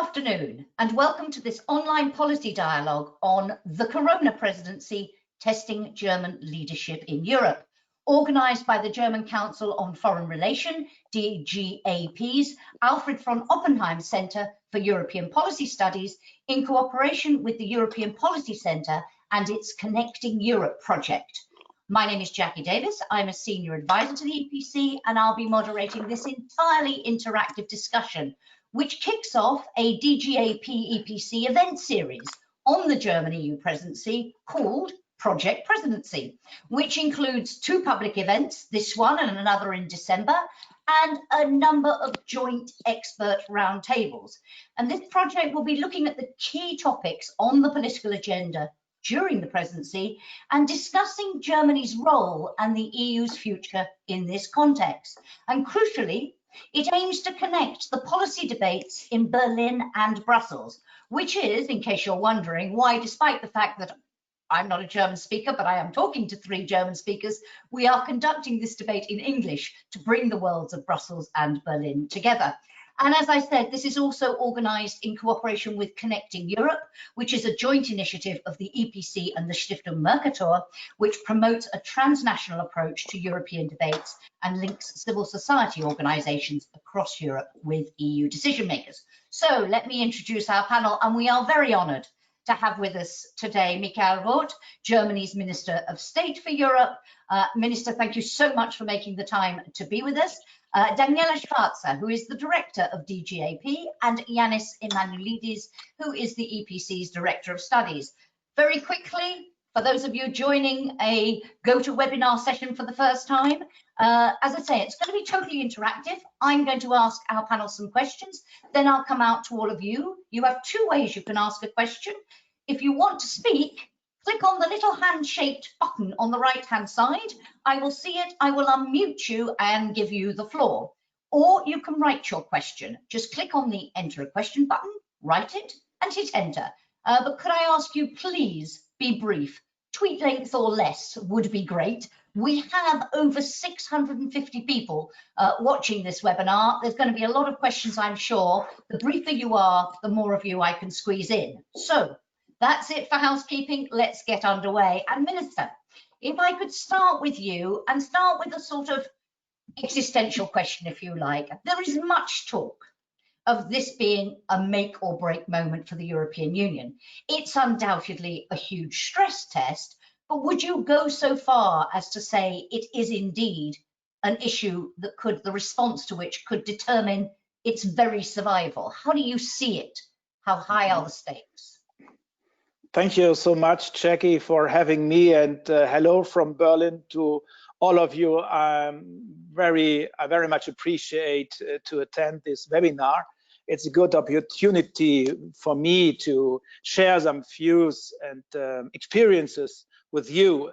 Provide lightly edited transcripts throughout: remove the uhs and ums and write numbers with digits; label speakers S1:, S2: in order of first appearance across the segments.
S1: afternoon and welcome to this online policy dialogue on the Corona Presidency, Testing German Leadership in Europe, organised by the German Council on Foreign Relations, DGAP's Alfred von Oppenheim Centre for European Policy Studies in cooperation with the European Policy Centre and its Connecting Europe project. My name is Jackie Davis. I'm a senior advisor to the EPC and I'll be moderating this entirely interactive discussion, which kicks off a DGAP EPC event series on the German EU presidency called Project Presidency, which includes two public events, this one and another in December, and a number of joint expert roundtables. And this project will be looking at the key topics on the political agenda during the presidency and discussing Germany's role and the EU's future in this context. And crucially, it aims to connect the policy debates in Berlin and Brussels, which is, in case you're wondering, why, despite the fact that I'm not a German speaker, but I am talking to three German speakers, we are conducting this debate in English to bring the worlds of Brussels and Berlin together. And as I said, this is also organised in cooperation with Connecting Europe, which is a joint initiative of the EPC and the Stiftung Mercator, which promotes a transnational approach to European debates and links civil society organisations across Europe with EU decision makers. So let me introduce our panel, and we are very honoured to have with us today Michael Roth, Germany's Minister of State for Europe. Minister, thank you so much for making the time to be with us. Daniela Schwarzer, who is the Director of DGAP, and Yanis Emanuelidis, who is the EPC's Director of Studies. Very quickly, for those of you joining a GoToWebinar session for the first time, as I say, it's going to be totally interactive. I'm going to ask our panel some questions, then I'll come out to all of you. You have two ways you can ask a question. If you want to speak, click on the little hand-shaped button on the right-hand side. I will see it, I will unmute you and give you the floor. Or you can write your question. Just click on the enter a question button, write it, and hit enter. But could I ask you, please be brief. Tweet length or less would be great. We have over 650 people watching this webinar. There's going to be a lot of questions, I'm sure. The briefer you are, the more of you I can squeeze in. So that's it for housekeeping. Let's get underway. And Minister, if I could start with you and start with a sort of existential question, if you like. There is much talk of this being a make or break moment for the European Union. It's undoubtedly a huge stress test, but would you go so far as to say it is indeed an issue that the response to which could determine its very survival? How do you see it? How high are the stakes?
S2: Thank you so much, Jackie, for having me, and hello from Berlin to all of you. I very much appreciate to attend this webinar. It's a good opportunity for me to share some views and experiences with you,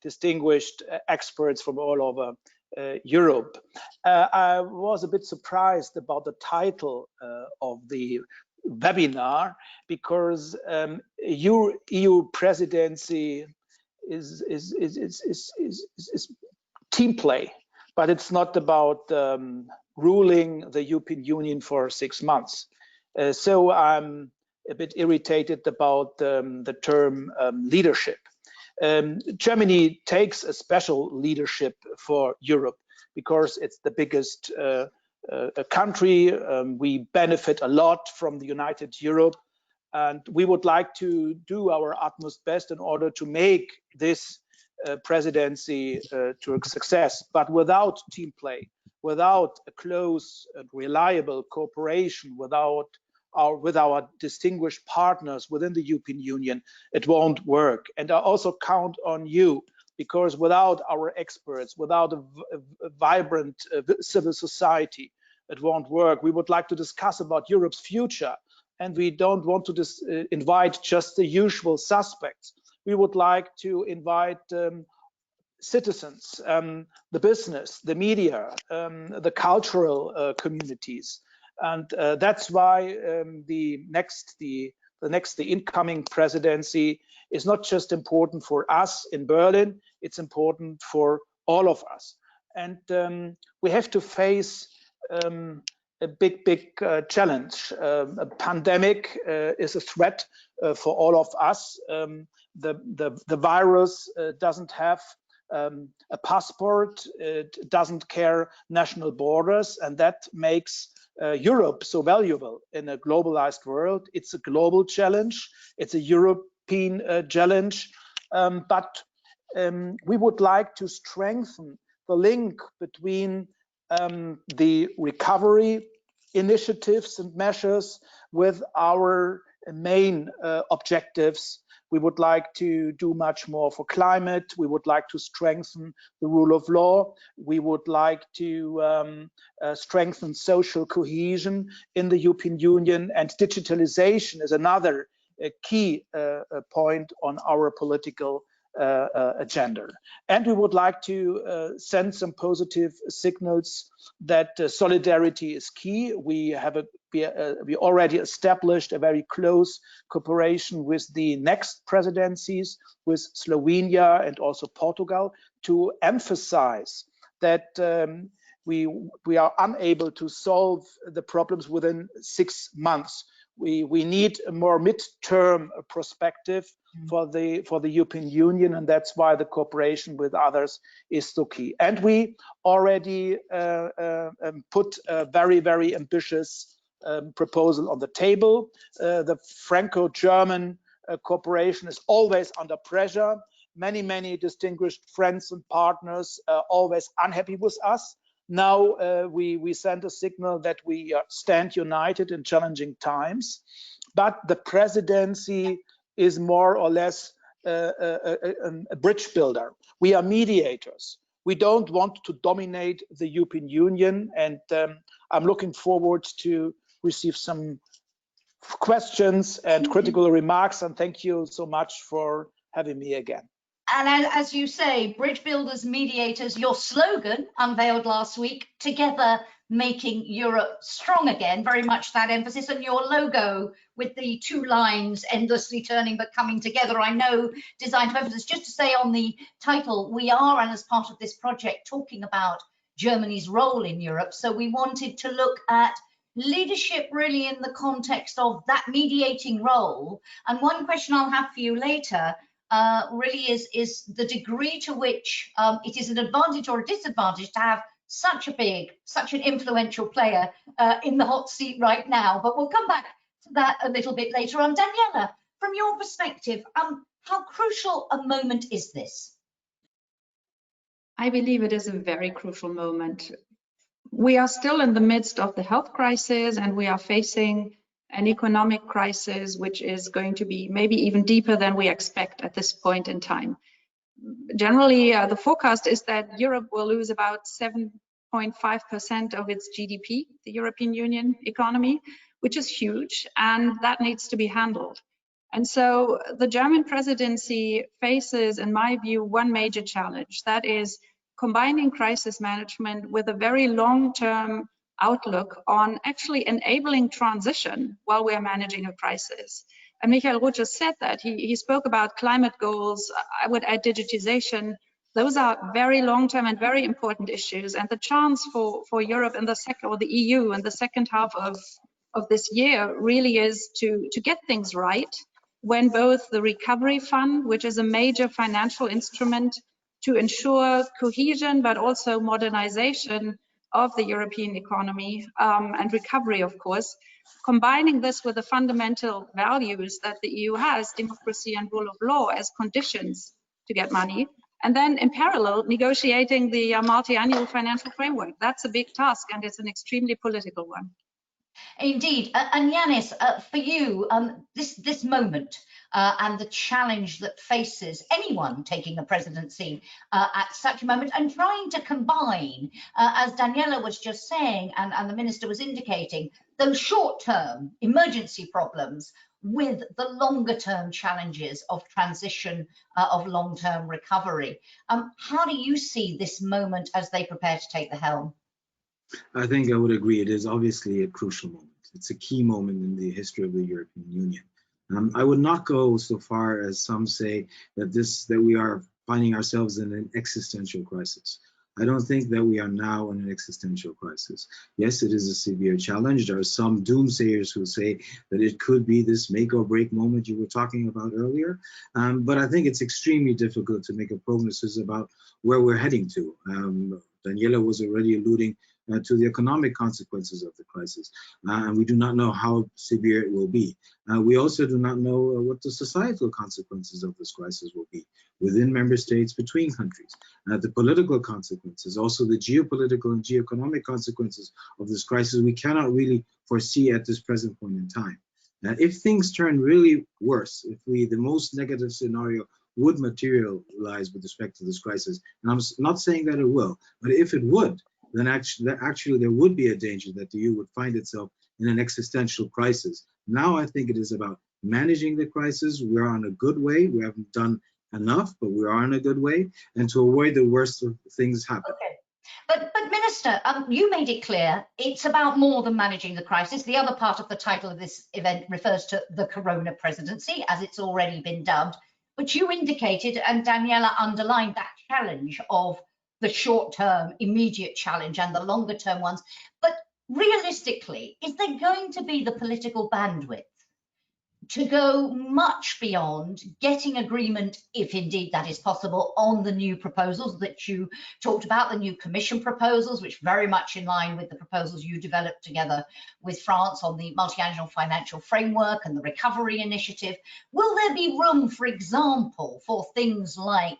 S2: distinguished experts from all over Europe. I was a bit surprised about the title of the webinar, because EU presidency is team play, but it's not about ruling the European Union for 6 months. So I'm a bit irritated about the term leadership. Germany takes a special leadership for Europe because it's the biggest country. We benefit a lot from the United Europe, and we would like to do our utmost best in order to make this presidency to a success. But without team play, without a close and reliable cooperation, with our distinguished partners within the European Union, it won't work. And I also count on you, because without our experts, without a vibrant civil society, it won't work. We would like to discuss about Europe's future, and we don't want to invite just the usual suspects. We would like to invite citizens, the business, the media, the cultural communities, and that's why the incoming presidency is not just important for us in Berlin, it's important for all of us. And we have to face a big challenge. A pandemic is a threat for all of us. The virus doesn't have a passport, it doesn't care national borders, and that makes Europe so valuable in a globalized world. It's a global challenge, it's a European challenge, but we would like to strengthen the link between the recovery initiatives and measures with our main objectives. We would like to do much more for climate. We would like to strengthen the rule of law. We would like to strengthen social cohesion in the European Union, and digitalization is another key point on our political agenda. And we would like to send some positive signals that solidarity is key. We already established a very close cooperation with the next presidencies, with Slovenia and also Portugal, to emphasize that we are unable to solve the problems within 6 months. We need a more mid-term perspective for the European Union, and that's why the cooperation with others is so key. And we already put a very ambitious proposal on the table. The Franco-German cooperation is always under pressure. Many distinguished friends and partners are always unhappy with us. Now we send a signal that we stand united in challenging times, but the presidency is more or less a bridge builder. We are mediators. We don't want to dominate the European Union, and I'm looking forward to receive some questions and critical remarks, and thank you so much for having me again.
S1: And as you say, bridge builders, mediators, your slogan unveiled last week, together making Europe strong again, very much that emphasis on your logo with the 2 lines endlessly turning but coming together. I know designed to emphasis. Just to say on the title, we are, and as part of this project, talking about Germany's role in Europe. So we wanted to look at leadership really in the context of that mediating role. And one question I'll have for you later really is the degree to which it is an advantage or a disadvantage to have such an influential player in the hot seat right now. But we'll come back to that a little bit later on. Daniela, from your perspective, how crucial a moment is this?
S3: I believe it is a very crucial moment. We are still in the midst of the health crisis, and we are facing an economic crisis which is going to be maybe even deeper than we expect at this point in time. Generally, the forecast is that Europe will lose about 7.5% of its GDP, the European Union economy, which is huge, and that needs to be handled. And so the German presidency faces, in my view, one major challenge, that is combining crisis management with a very long-term outlook on actually enabling transition while we are managing a crisis. And Michael Roth just said that. He spoke about climate goals. I would add digitization. Those are very long-term and very important issues. And the chance for Europe in the second, or the EU in the second half of this year really is to get things right when both the recovery fund, which is a major financial instrument to ensure cohesion, but also modernization of the European economy and recovery, of course, combining this with the fundamental values that the EU has, democracy and rule of law, as conditions to get money, and then in parallel negotiating the multi-annual financial framework. That's a big task, and it's an extremely political one.
S1: Indeed. And Yanis, for you, this moment and the challenge that faces anyone taking the presidency at such a moment, and trying to combine, as Daniela was just saying, and the Minister was indicating, those short-term emergency problems with the longer-term challenges of transition, of long-term recovery. How do you see this moment as they prepare to take the helm?
S4: I think I would agree. It is obviously a crucial moment. It's a key moment in the history of the European Union. I would not go so far as some say that we are finding ourselves in an existential crisis. I don't think that we are now in an existential crisis. Yes, it is a severe challenge. There are some doomsayers who say that it could be this make or break moment you were talking about earlier. But I think it's extremely difficult to make a prognosis about where we're heading to. Daniela was already alluding to the economic consequences of the crisis, and we do not know how severe it will be. We also do not know what the societal consequences of this crisis will be within member states, between countries, the political consequences, also the geopolitical and geoeconomic consequences of this crisis we cannot really foresee at this present point in time. If things turn really worse, if the most negative scenario would materialize with respect to this crisis, and I'm not saying that it will, but if it would, then actually there would be a danger that the EU would find itself in an existential crisis. Now I think it is about managing the crisis. We're on a good way. We haven't done enough, but we are in a good way, and to avoid the worst of things happen.
S1: Okay. But Minister, you made it clear it's about more than managing the crisis. The other part of the title of this event refers to the Corona Presidency, as it's already been dubbed. But you indicated, and Daniela underlined, that challenge of the short-term, immediate challenge and the longer-term ones. But realistically, is there going to be the political bandwidth to go much beyond getting agreement, if indeed that is possible, on the new proposals that you talked about, the new Commission proposals, which very much in line with the proposals you developed together with France on the multi-annual financial framework and the recovery initiative? Will there be room, for example, for things like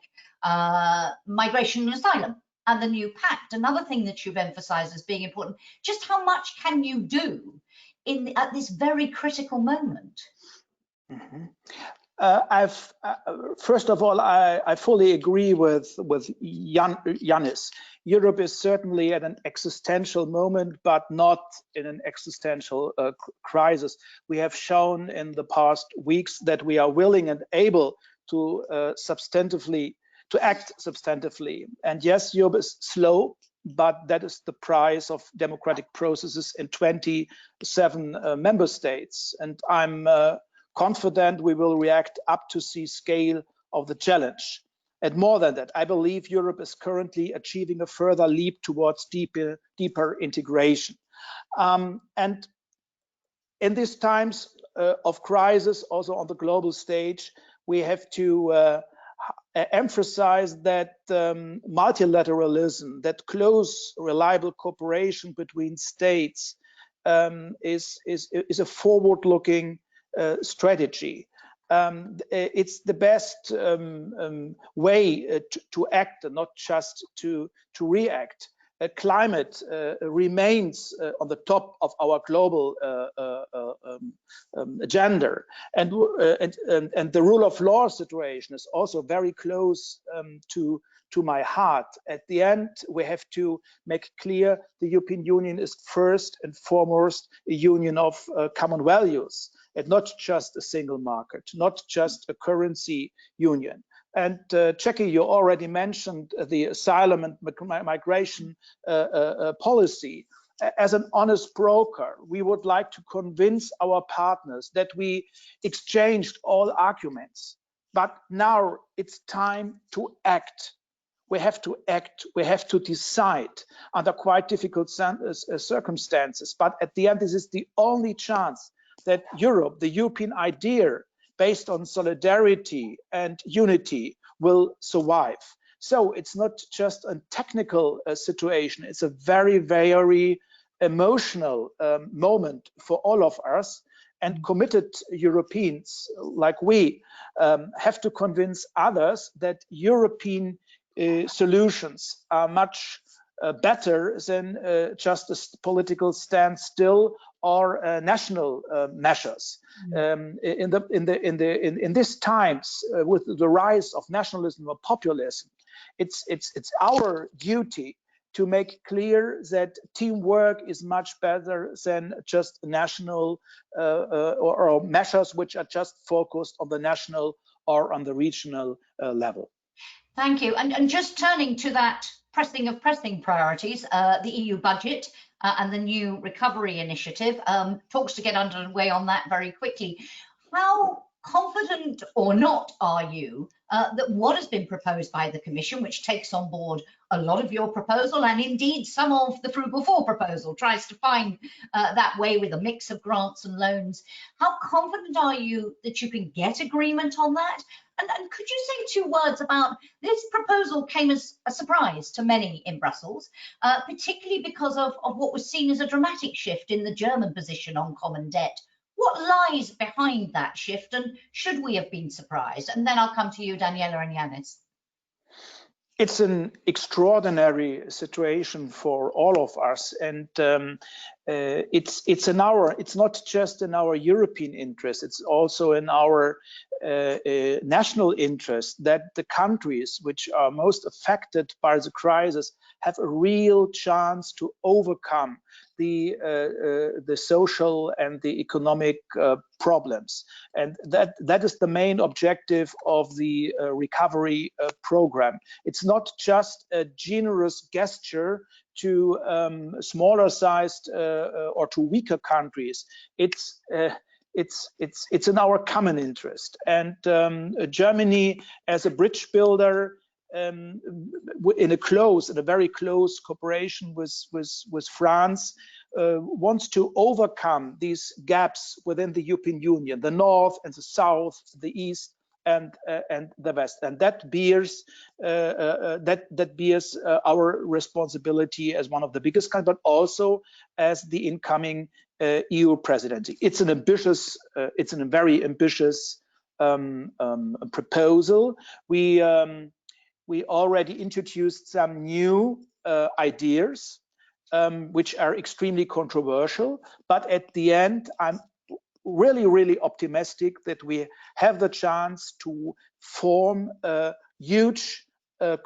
S1: migration and asylum and the new pact, another thing that you've emphasized as being important? Just how much can you do at this very critical moment?
S2: Mm-hmm. First of all, I fully agree with Yannis. Europe is certainly at an existential moment, but not in an existential crisis. We have shown in the past weeks that we are willing and able to act substantively. And yes, Europe is slow, but that is the price of democratic processes in 27 member states. And I'm confident we will react up to the scale of the challenge. And more than that, I believe Europe is currently achieving a further leap towards deeper integration. And in these times of crisis, also on the global stage, we have to emphasize that multilateralism, that close, reliable cooperation between states is a forward-looking strategy. It's the best way to act and not just to react. Climate remains on the top of our global agenda, and the rule of law situation is also very close to my heart. At the end, we have to make clear the European Union is first and foremost a union of common values, and not just a single market, not just a currency union. And Jackie, you already mentioned the asylum and migration policy. As an honest broker, we would like to convince our partners that we exchanged all arguments, but now it's time to act. We have to act, we have to decide under quite difficult circumstances, but at the end, this is the only chance that Europe, the European idea, based on solidarity and unity, will survive. So it's not just a technical situation, it's a very, very emotional moment for all of us, and committed Europeans like we have to convince others that European solutions are much better than just a political standstill or national measures. In these times, with the rise of nationalism or populism, it's our duty to make clear that teamwork is much better than just national or measures which are just focused on the national or on the regional level.
S1: Thank you. And just turning to that pressing of pressing priorities, the EU budget and the new recovery initiative, talks to get underway on that very quickly. How confident or not are you that what has been proposed by the Commission, which takes on board a lot of your proposal and indeed some of the Frugal Four proposal, tries to find that way with a mix of grants and loans, how confident are you that you can get agreement on that? And could you say 2 words about this proposal came as a surprise to many in Brussels, particularly because of what was seen as a dramatic shift in the German position on common debt. What lies behind that shift, and should we have been surprised? And then I'll come to you, Daniela and Yanis.
S2: It's an extraordinary situation for all of us, and it's not just in our European interest, it's also in our national interest that the countries which are most affected by the crisis have a real chance to overcome the social and the economic problems, and that is the main objective of the recovery program. It's not just a generous gesture to smaller sized or to weaker countries. It's in our common interest, and Germany, as a bridge builder, in a very close cooperation with France, wants to overcome these gaps within the European Union, the North and the South, the East and the West, and that bears our responsibility as one of the biggest countries, but also as the incoming EU presidency. It's an ambitious, it's a very ambitious proposal. We already introduced some new ideas, which are extremely controversial, but at the end, I'm really optimistic that we have the chance to form a huge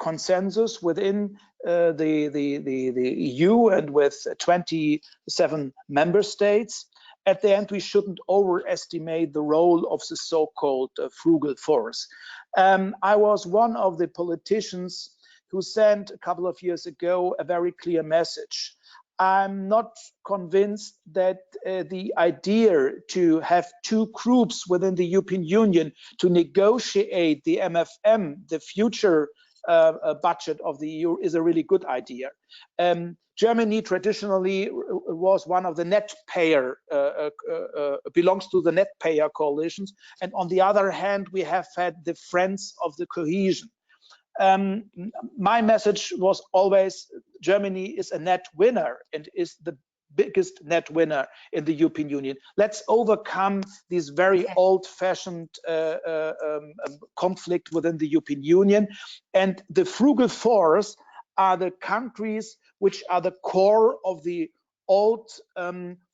S2: consensus within the EU and with 27 member states. At the end, we shouldn't overestimate the role of the so-called frugal force. I was one of the politicians who sent a couple of years ago a very clear message. I'm not convinced that the idea to have 2 groups within the European Union to negotiate the MFM, the future budget of the EU, is a really good idea. Germany traditionally was one of the net payer, belongs to the net payer coalitions, and on the other hand, we have had the friends of the cohesion. My message was always Germany is a net winner and is the biggest net winner in the European Union. Let's overcome this very old-fashioned conflict within the European Union, and the frugal force are the countries which are the core of the old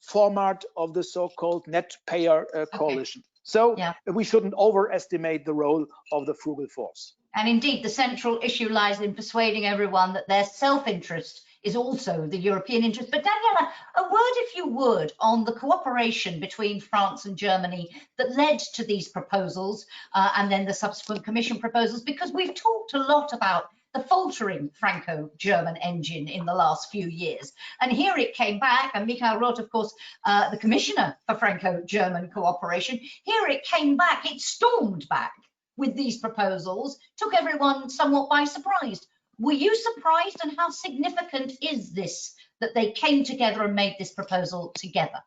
S2: format of the so-called net payer coalition. So we shouldn't overestimate the role of the frugal force.
S1: And indeed, the central issue lies in persuading everyone that their self-interest is also the European interest. But Daniela, a word, if you would, on the cooperation between France and Germany that led to these proposals and then the subsequent Commission proposals, because we've talked a lot about the faltering Franco-German engine in the last few years. And here it came back, and Michael Roth, of course, the Commissioner for Franco-German cooperation, here it came back, it stormed back with these proposals, took everyone somewhat by surprise. Were you surprised, and how significant is this that they came together and made this proposal together?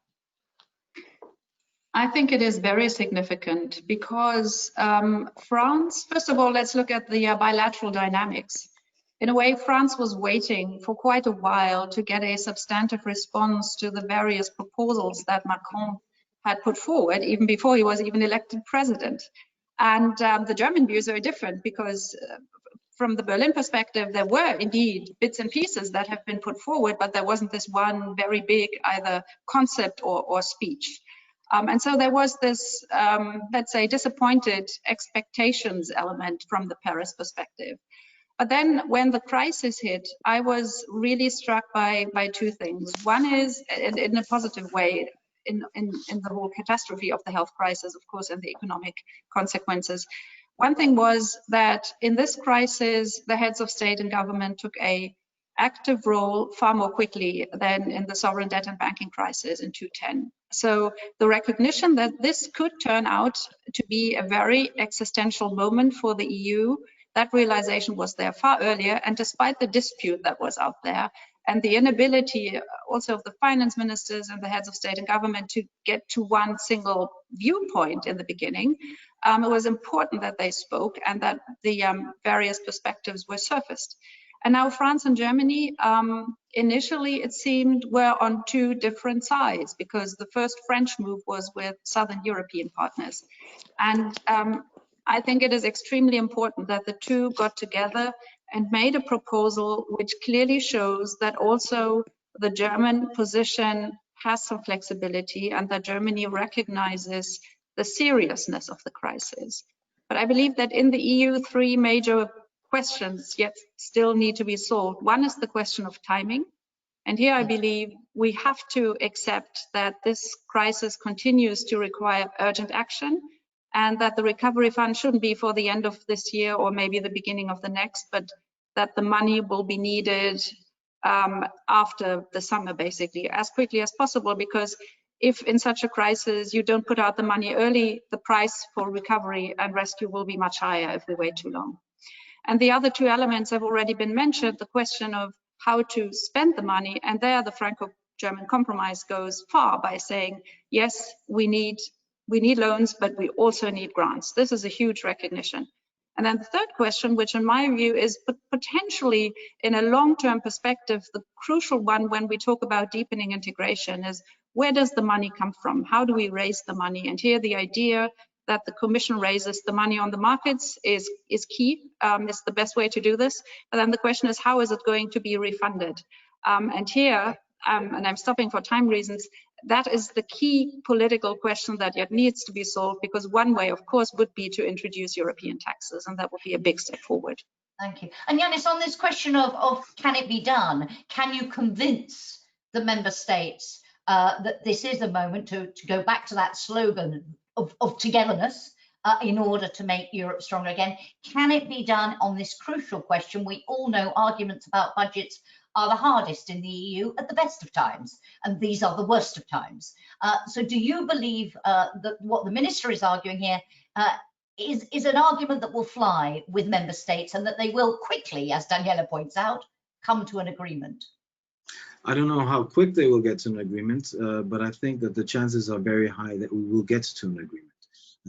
S3: I think it is very significant because France, first of all, let's look at the bilateral dynamics. In a way, France was waiting for quite a while to get a substantive response to the various proposals that Macron had put forward, even before he was even elected president. And the German view is very different because from the Berlin perspective, there were indeed bits and pieces that have been put forward, but there wasn't this one very big either concept or speech. And so there was this, let's say, disappointed expectations element from the Paris perspective. But then when the crisis hit, I was really struck by 2 things. One is, in a positive way, in the whole catastrophe of the health crisis, of course, and the economic consequences. One thing was that in this crisis, the heads of state and government took a active role far more quickly than in the sovereign debt and banking crisis in 2010. So the recognition that this could turn out to be a very existential moment for the EU, that realization was there far earlier. And despite the dispute that was out there and the inability also of the finance ministers and the heads of state and government to get to one single viewpoint in the beginning, it was important that they spoke and that the various perspectives were surfaced. And now France and Germany, initially it seemed, were on two different sides, because the first French move was with Southern European partners. And I think it is extremely important that the two got together and made a proposal which clearly shows that also the German position has some flexibility and that Germany recognizes the seriousness of the crisis. But I believe that in the EU, three major questions yet still need to be solved. One is the question of timing. And here I believe we have to accept that this crisis continues to require urgent action, and that the recovery fund shouldn't be for the end of this year or maybe the beginning of the next, but that the money will be needed after the summer, basically, as quickly as possible, because if in such a crisis you don't put out the money early, the price for recovery and rescue will be much higher if we wait too long. And the other two elements have already been mentioned, the question of how to spend the money, and there the Franco-German compromise goes far by saying, yes, we need loans, but we also need grants. This is a huge recognition. And then the third question, which in my view is potentially in a long-term perspective, the crucial one when we talk about deepening integration, is where does the money come from? How do we raise the money? And here the idea that the Commission raises the money on the markets is key. It's the best way to do this. But then the question is, how is it going to be refunded? And here, and I'm stopping for time reasons, that is the key political question that yet needs to be solved, because one way, of course, would be to introduce European taxes, and that would be a big step forward.
S1: Thank you. And Yanis, on this question of can it be done, can you convince the member states that this is a moment to go back to that slogan of togetherness in order to make Europe stronger again? Can it be done on this crucial question? We all know arguments about budgets are the hardest in the EU at the best of times, and these are the worst of times. So do you believe that what the minister is arguing here is an argument that will fly with member states, and that they will quickly, as Daniela points out, come to an agreement?
S4: I don't know how quick they will get to an agreement, but I think that the chances are very high that we will get to an agreement.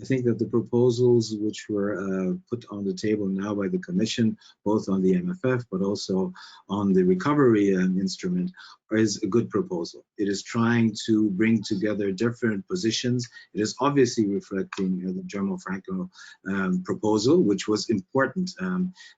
S4: I think that the proposals which were put on the table now by the Commission, both on the MFF but also on the recovery instrument, is a good proposal. It is trying to bring together different positions. It is obviously reflecting the German-Franco proposal, which was important,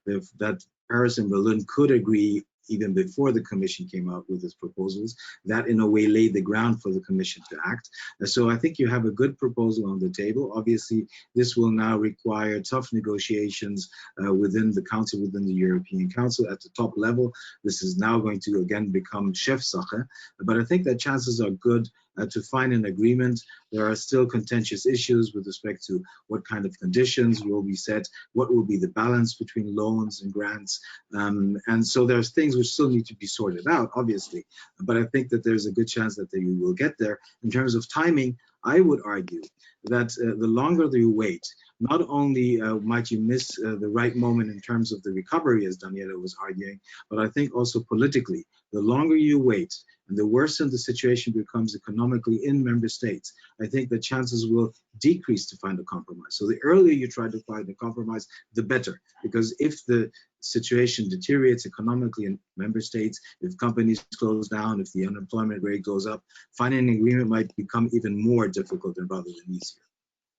S4: that Paris and Berlin could agree even before the Commission came out with its proposals. That in a way laid the ground for the Commission to act. So I think you have a good proposal on the table. Obviously, this will now require tough negotiations within the Council, within the European Council at the top level. This is now going to again become Chefsache, but I think that chances are good to find an agreement. There are still contentious issues with respect to what kind of conditions will be set, what will be the balance between loans and grants, and so there's things which still need to be sorted out, obviously, but I think that there's a good chance that you will get there. In terms of timing, I would argue that the longer you wait, not only might you miss the right moment in terms of the recovery, as Daniela was arguing, but I think also politically, the longer you wait and the worse the situation becomes economically in member states, I think the chances will decrease to find a compromise. So the earlier you try to find a compromise, the better, because if the situation deteriorates economically in member states, if companies close down, if the unemployment rate goes up, finding an agreement might become even more difficult rather than easier.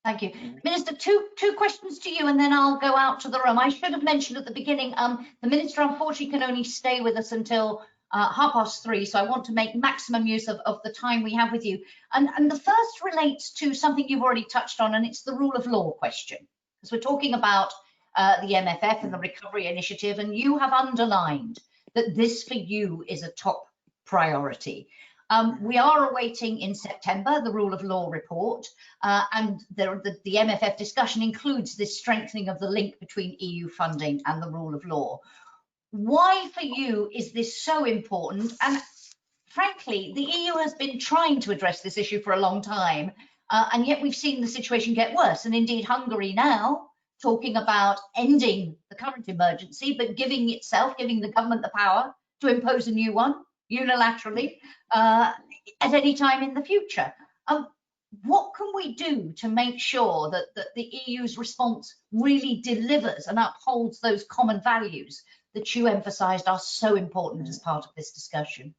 S1: Thank you. Minister, two questions to you, and then I'll go out to the room. I should have mentioned at the beginning, the Minister unfortunately can only stay with us until 3:30, so I want to make maximum use of the time we have with you. And the first relates to something you've already touched on, and it's the rule of law question. Because we're talking about the MFF and the recovery initiative, and you have underlined that this for you is a top priority. We are awaiting in September the rule of law report, and the MFF discussion includes this strengthening of the link between EU funding and the rule of law. Why for you is this so important? And frankly, the EU has been trying to address this issue for a long time, and yet we've seen the situation get worse. And indeed, Hungary now talking about ending the current emergency, but giving the government the power to impose a new one unilaterally at any time in the future. What can we do to make sure that the EU's response really delivers and upholds those common values that you emphasized are so important as part of this discussion?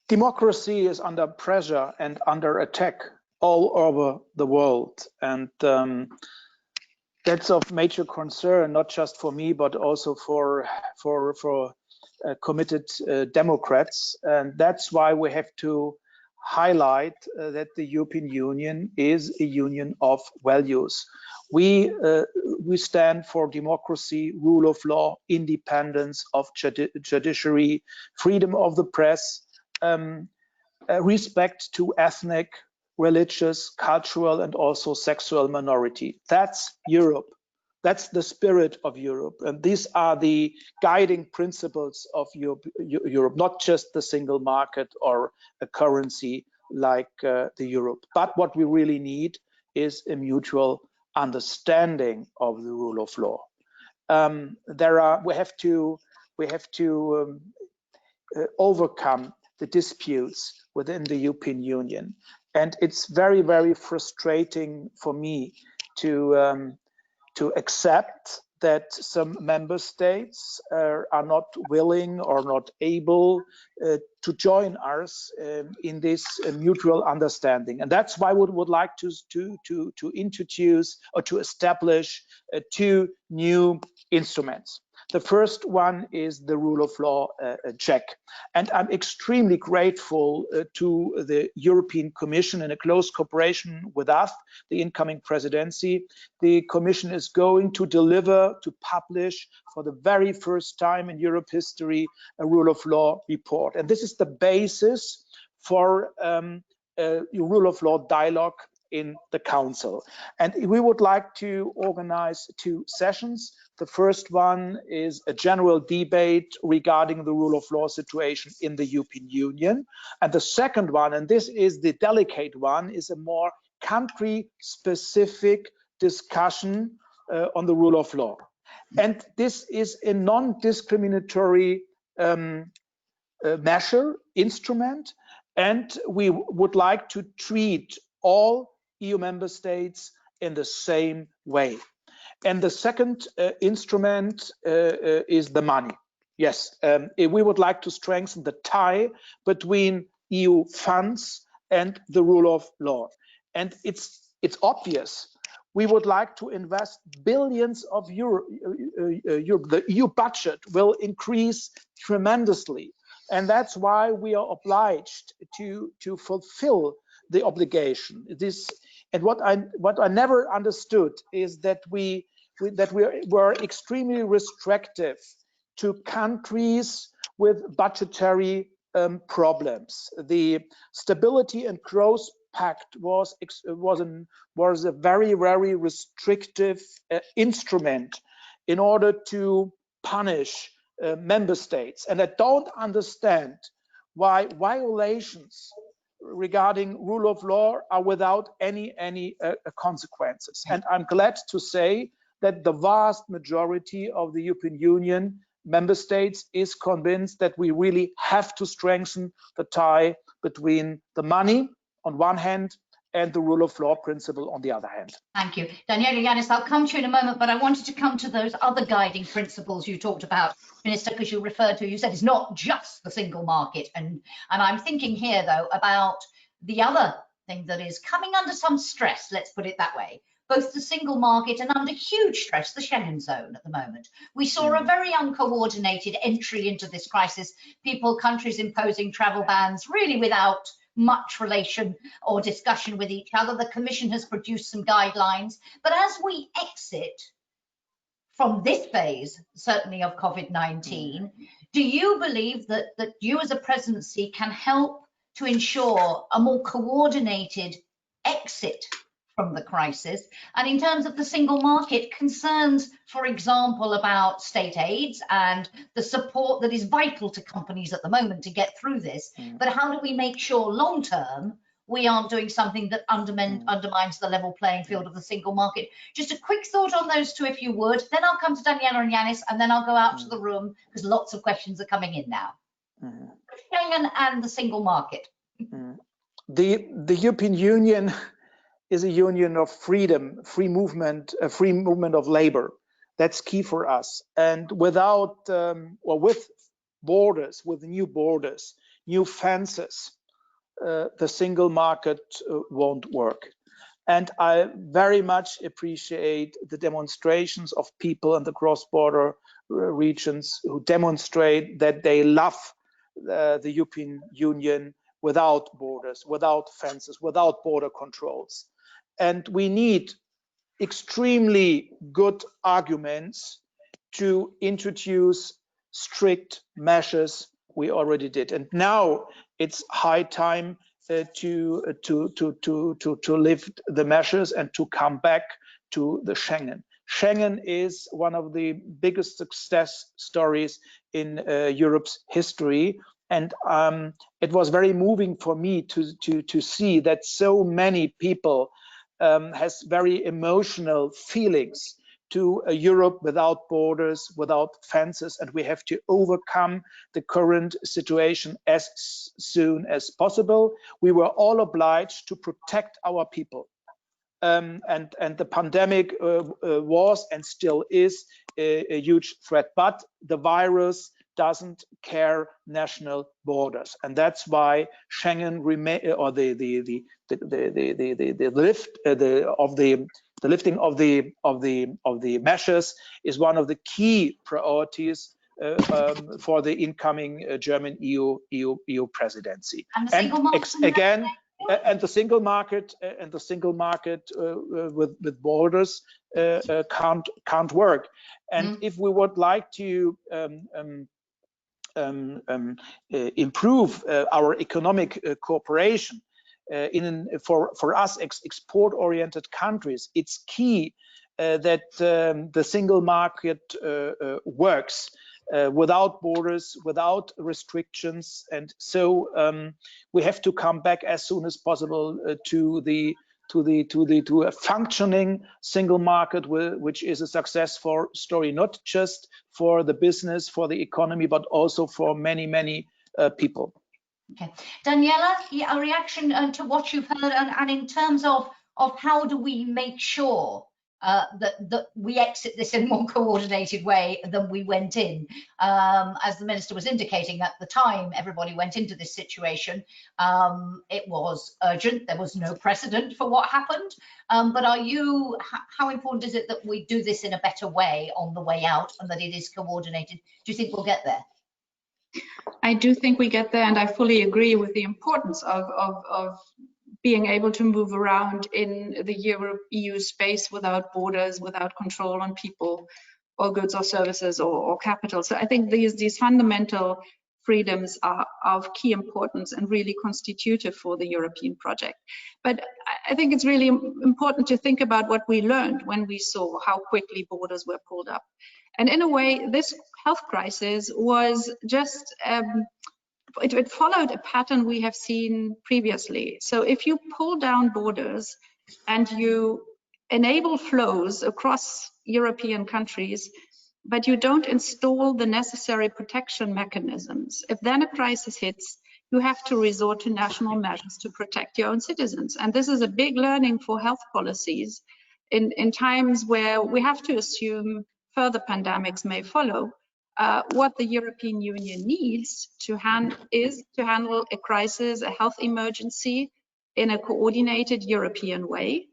S2: Democracy is under pressure and under attack all over the world, and that's of major concern, not just for me, but also for committed Democrats. And that's why we have to highlight that the European Union is a union of values. We stand for democracy, rule of law, independence of judiciary, freedom of the press, respect to ethnic, religious, cultural, and also sexual minority. That's Europe. That's the spirit of Europe. And these are the guiding principles of Europe, not just the single market or a currency like the euro. But what we really need is a mutual understanding of the rule of law. We have to overcome the disputes within the European Union. And it's very, very frustrating for me to accept that some member states are not willing or not able to join us in this mutual understanding. And that's why we would like to introduce or to establish two new instruments. The first one is the rule of law check. And I'm extremely grateful to the European Commission in a close cooperation with us, the incoming presidency. The Commission is going to deliver, to publish for the very first time in Europe history, a rule of law report. And this is the basis for a rule of law dialogue in the Council. And we would like to organize two sessions. The first one is a general debate regarding the rule of law situation in the European Union. And the second one, and this is the delicate one, is a more country-specific discussion on the rule of law. And this is a non-discriminatory measure, instrument, and we would like to treat all EU member states in the same way. And the second instrument is the money. Yes, we would like to strengthen the tie between EU funds and the rule of law. And it's obvious. We would like to invest billions of euro. The EU budget will increase tremendously. And that's why we are obliged to fulfill the obligation. And what I never understood is that we were extremely restrictive to countries with budgetary problems. The Stability and Growth Pact was a very, very restrictive instrument in order to punish member states. And I don't understand why violations regarding rule of law are without any consequences. And I'm glad to say that the vast majority of the European Union member states is convinced that we really have to strengthen the tie between the money on one hand and the rule of law principle on the other hand.
S1: Thank you. Daniela Yanis, I'll come to you in a moment, but I wanted to come to those other guiding principles you talked about, Minister, because you referred to, you said it's not just the single market. And I'm thinking here, though, about the other thing that is coming under some stress, let's put it that way, both the single market and under huge stress, the Schengen zone at the moment. We saw a very uncoordinated entry into this crisis, countries imposing travel bans really without much relation or discussion with each other. The Commission has produced some guidelines, but as we exit from this phase, certainly of COVID-19, do you believe that you as a presidency can help to ensure a more coordinated exit from the crisis. And in terms of the single market, concerns, for example, about state aids and the support that is vital to companies at the moment to get through this. But how do we make sure long term we aren't doing something that undermines the level playing field of the single market? Just a quick thought on those two, if you would. Then I'll come to Daniela and Yanis, and then I'll go out to the room because lots of questions are coming in now. Schengen and the single market.
S2: The European Union is a union of freedom, free movement of labor. That's key for us. And without or with borders, with new borders, new fences, the single market won't work. And I very much appreciate the demonstrations of people in the cross-border regions who demonstrate that they love the European Union without borders, without fences, without border controls. And we need extremely good arguments to introduce strict measures. We already did, and now it's high time to lift the measures and to come back to the Schengen. Schengen is one of the biggest success stories in Europe's history, and it was very moving for me to see that so many people has very emotional feelings to a Europe without borders, without fences, and we have to overcome the current situation as soon as possible. We were all obliged to protect our people. And the pandemic was and still is a huge threat, but the virus doesn't care national borders, and that's why Schengen remain, or the lifting of the measures is one of the key priorities for the incoming German EU presidency.
S1: And the single market
S2: and the single market with borders can't work. And if we would like to improve our economic cooperation for us export-oriented countries, it's key that the single market works without borders, without restrictions, and so we have to come back as soon as possible to a functioning single market, which is a successful story, not just for the business, for the economy, but also for many people.
S1: Okay, Daniela, a reaction to what you've heard, and in terms of how do we make sure that we exit this in a more coordinated way than we went in. As the Minister was indicating, at the time everybody went into this situation, it was urgent, there was no precedent for what happened. But how important is it that we do this in a better way on the way out, and that it is coordinated? Do you think we'll get there?
S3: I do think we get there, and I fully agree with the importance of being able to move around in the EU space without borders, without control on people or goods or services or capital. So I think these fundamental freedoms are of key importance and really constitutive for the European project. But I think it's really important to think about what we learned when we saw how quickly borders were pulled up. And in a way, this health crisis was just it followed a pattern we have seen previously. So if you pull down borders and you enable flows across European countries, but you don't install the necessary protection mechanisms, if then a crisis hits, you have to resort to national measures to protect your own citizens. And this is a big learning for health policies in times where we have to assume further pandemics may follow. What the European Union needs is to handle a crisis, a health emergency, in a coordinated European way,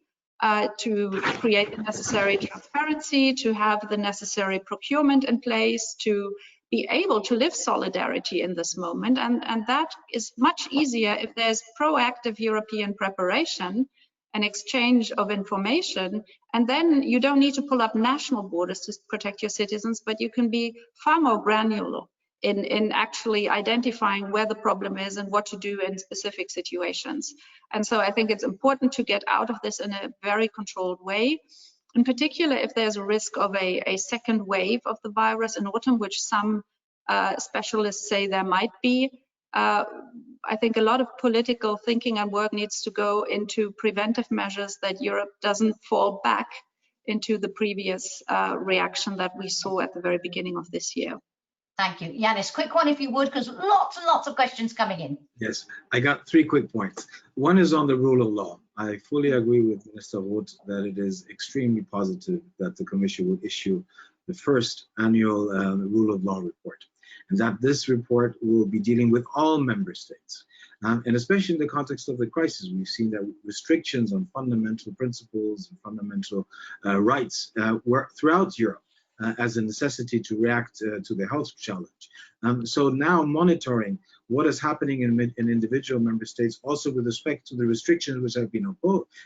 S3: to create the necessary transparency, to have the necessary procurement in place, to be able to live solidarity in this moment. And that is much easier if there's proactive European preparation and exchange of information, and then you don't need to pull up national borders to protect your citizens, but you can be far more granular in actually identifying where the problem is and what to do in specific situations. And so I think it's important to get out of this in a very controlled way. In particular, if there's a risk of a second wave of the virus in autumn, which some specialists say there might be, I think a lot of political thinking and work needs to go into preventive measures that Europe doesn't fall back into the previous reaction that we saw at the very beginning of this year.
S1: Thank you. Yanis, quick one if you would, because lots and lots of questions coming in.
S4: Yes, I got 3 quick points. One is on the rule of law. I fully agree with Minister Roth that it is extremely positive that the Commission will issue the first annual rule of law report, and that this report will be dealing with all member states. And especially in the context of the crisis, we've seen that restrictions on fundamental principles and fundamental rights were throughout Europe as a necessity to react to the health challenge. So now monitoring what is happening in individual member states, also with respect to the restrictions which have been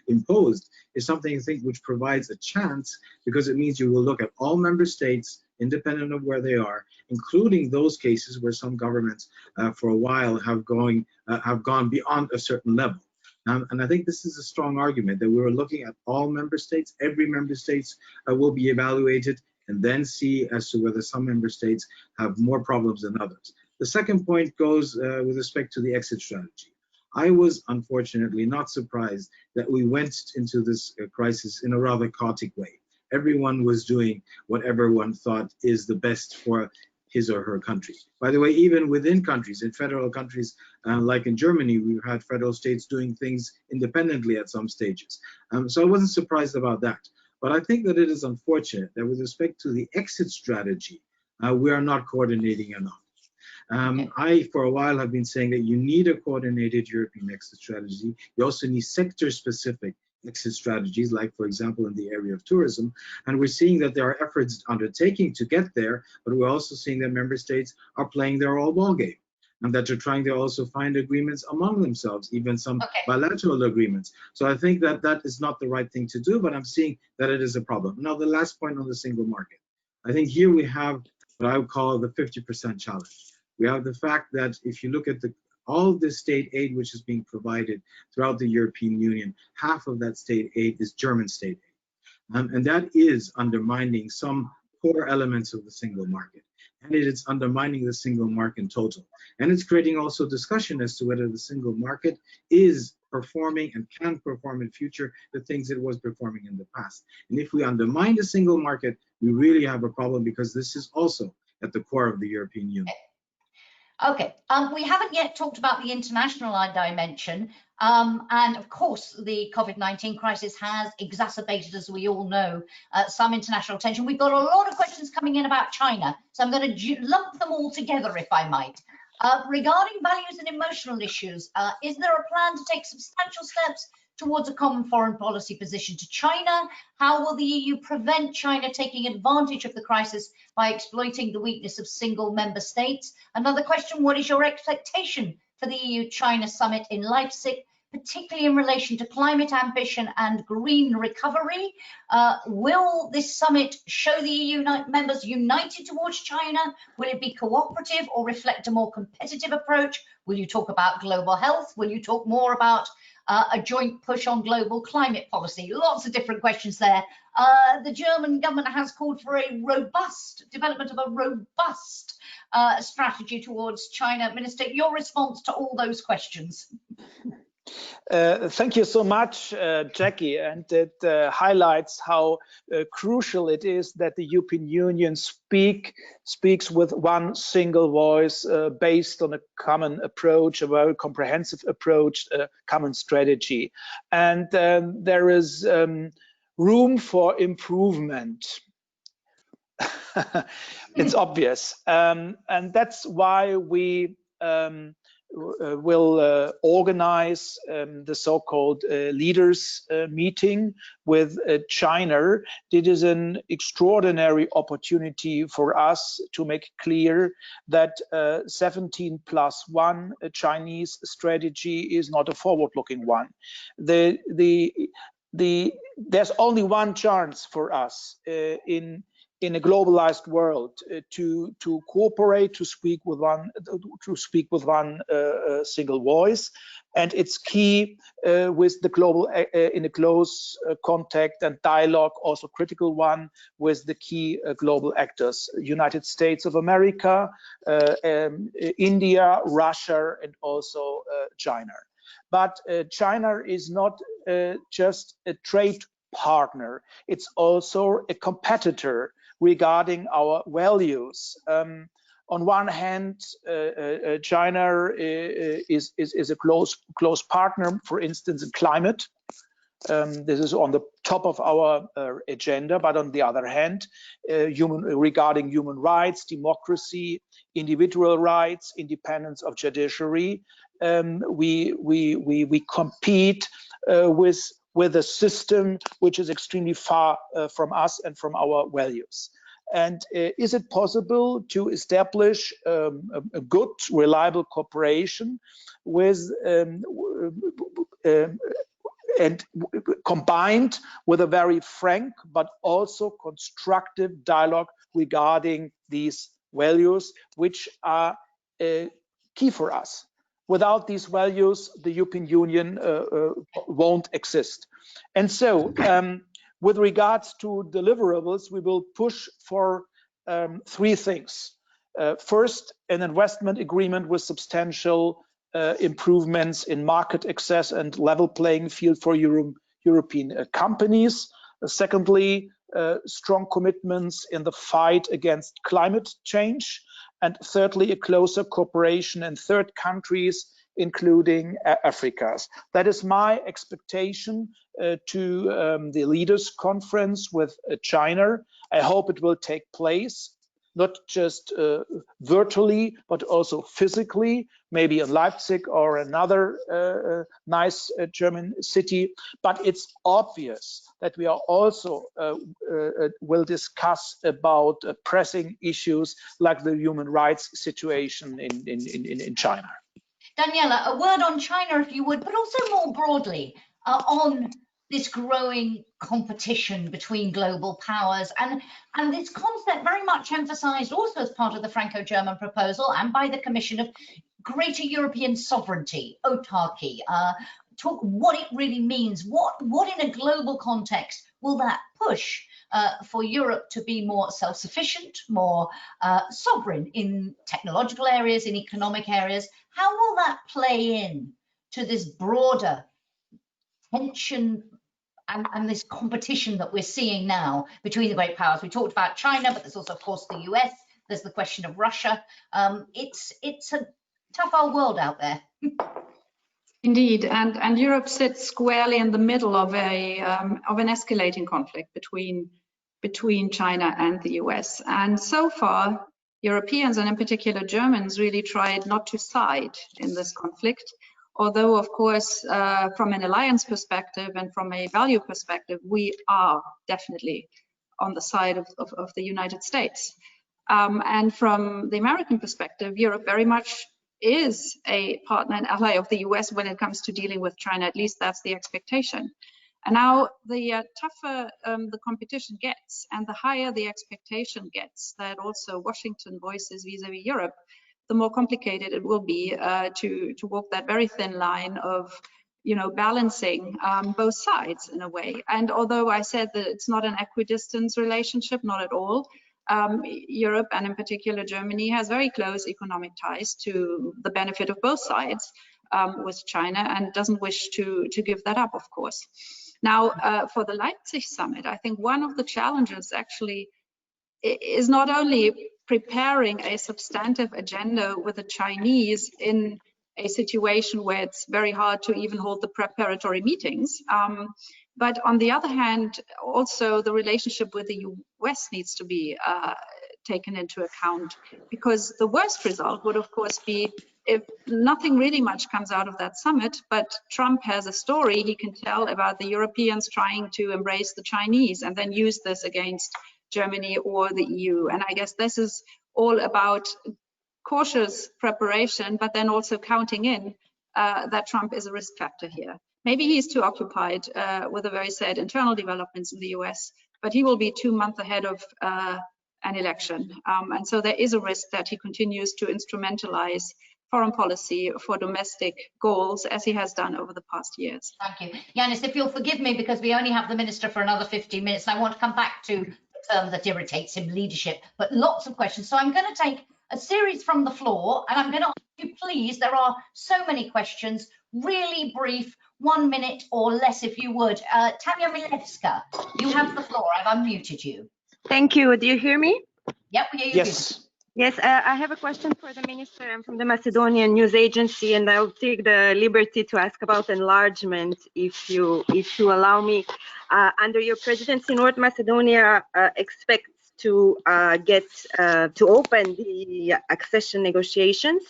S4: imposed, is something I think which provides a chance, because it means you will look at all member states, independent of where they are, including those cases where some governments for a while have gone beyond a certain level. And I think this is a strong argument that we're looking at all member states. Every member states will be evaluated, and then see as to whether some member states have more problems than others. The second point goes with respect to the exit strategy. I was unfortunately not surprised that we went into this crisis in a rather chaotic way. Everyone was doing what everyone thought is the best for his or her country. By the way, even within countries, in federal countries, like in Germany, we've had federal states doing things independently at some stages. So I wasn't surprised about that. But I think that it is unfortunate that with respect to the exit strategy, we are not coordinating enough. I, for a while, have been saying that you need a coordinated European exit strategy. You also need sector-specific exit strategies, like, for example, in the area of tourism. And we're seeing that there are efforts undertaking to get there, but we're also seeing that member states are playing their all ball game, and that they're trying to also find agreements among themselves, even some bilateral agreements. So I think that that is not the right thing to do, but I'm seeing that it is a problem. Now, the last point on the single market. I think here we have what I would call the 50% challenge. We have the fact that if you look at all the state aid which is being provided throughout the European Union, half of that state aid is German state aid. And that is undermining some core elements of the single market. And it is undermining the single market in total. And it's creating also discussion as to whether the single market is performing and can perform in future the things it was performing in the past. And if we undermine the single market, we really have a problem, because this is also at the core of the European Union.
S1: Okay, we haven't yet talked about the international dimension, and of course the COVID-19 crisis has exacerbated, as we all know, some international tension. We've got a lot of questions coming in about China, so I'm going to lump them all together, if I might. Regarding values and emotional issues, is there a plan to take substantial steps towards a common foreign policy position to China? How will the EU prevent China taking advantage of the crisis by exploiting the weakness of single member states? Another question, what is your expectation for the EU-China summit in Leipzig, particularly in relation to climate ambition and green recovery? Will this summit show the EU members united towards China? Will it be cooperative or reflect a more competitive approach? Will you talk about global health? Will you talk more about a joint push on global climate policy? Lots of different questions there. The German government has called for a robust development of a robust strategy towards China. Minister, your response to all those questions.
S2: Thank you so much, Jackie, and it highlights how crucial it is that the European Union speaks with one single voice, based on a common approach, a very comprehensive approach, a common strategy. And there is room for improvement. It's obvious, and that's why we will organize the so-called leaders meeting with China. It is an extraordinary opportunity for us to make clear that 17+1 Chinese strategy is not a forward-looking one. There's only one chance for us in in a globalized world to cooperate, to speak with one single voice, and it's key with the global in a close contact and dialogue, also critical one, with the key global actors: United States of America, India, Russia, and also China. But China is not just a trade partner, it's also a competitor regarding our values. On one hand, China is a close partner, for instance, in climate. This is on the top of our agenda, but on the other hand, regarding human rights, democracy, individual rights, independence of judiciary, we compete with a system which is extremely far from us and from our values. And is it possible to establish a good, reliable cooperation with and combined with a very frank but also constructive dialogue regarding these values, which are key for us? Without these values, the European Union won't exist. And so, with regards to deliverables, we will push for three things. First, an investment agreement with substantial improvements in market access and level playing field for European companies. Secondly, strong commitments in the fight against climate change. And thirdly, a closer cooperation in third countries, including Africa. That is my expectation to the leaders' conference with China. I hope it will take place, not just virtually, but also physically, maybe in Leipzig or another nice German city. But it's obvious that we are also will discuss about pressing issues like the human rights situation in China.
S1: Daniela, a word on China, if you would, but also more broadly on this growing competition between global powers and this concept very much emphasized also as part of the Franco-German proposal and by the Commission of greater European sovereignty, autarky. Talk what it really means. What in a global context will that push for Europe to be more self-sufficient, more sovereign in technological areas, in economic areas? How will that play in to this broader tension and this competition that we're seeing now between the great powers? We talked about China, but there's also, of course, the US. There's the question of Russia. It's a tough old world out there.
S3: Indeed, and Europe sits squarely in the middle of an escalating conflict between China and the US. And so far, Europeans, and in particular Germans, really tried not to side in this conflict. Although, of course, from an alliance perspective and from a value perspective, we are definitely on the side of the United States. And from the American perspective, Europe very much is a partner and ally of the US when it comes to dealing with China. At least that's the expectation. And now the tougher the competition gets and the higher the expectation gets that also Washington voices vis-a-vis Europe, the more complicated it will be to walk that very thin line of, balancing both sides in a way. And although I said that it's not an equidistant relationship, not at all, Europe, and in particular Germany, has very close economic ties to the benefit of both sides with China and doesn't wish to give that up, of course. Now, for the Leipzig summit, I think one of the challenges actually is not only preparing a substantive agenda with the Chinese in a situation where it's very hard to even hold the preparatory meetings, but on the other hand, also the relationship with the US needs to be taken into account, because the worst result would, of course, be if nothing really much comes out of that summit, but Trump has a story he can tell about the Europeans trying to embrace the Chinese and then use this against Germany or the EU. And I guess this is all about cautious preparation, but then also counting in that Trump is a risk factor here. Maybe he's too occupied with the very sad internal developments in the US, but he will be 2 months ahead of an election. And so there is a risk that he continues to instrumentalize foreign policy for domestic goals, as he has done over the past years.
S1: Thank you. Yanis, if you'll forgive me, because we only have the Minister for another 15 minutes, and I want to come back to the term that irritates him, leadership, but lots of questions. So I'm going to take a series from the floor, and I'm going to ask you, please, there are so many questions, really brief, 1 minute or less if you would. Tanya Milewska, you have the floor. I've unmuted you.
S5: Thank you. Do you hear me?
S1: Yep, we hear you.
S2: Yes.
S5: Yes, I have a question for the minister. I'm from the Macedonian News Agency, and I'll take the liberty to ask about enlargement, if you allow me. Under your presidency, North Macedonia expects to open the accession negotiations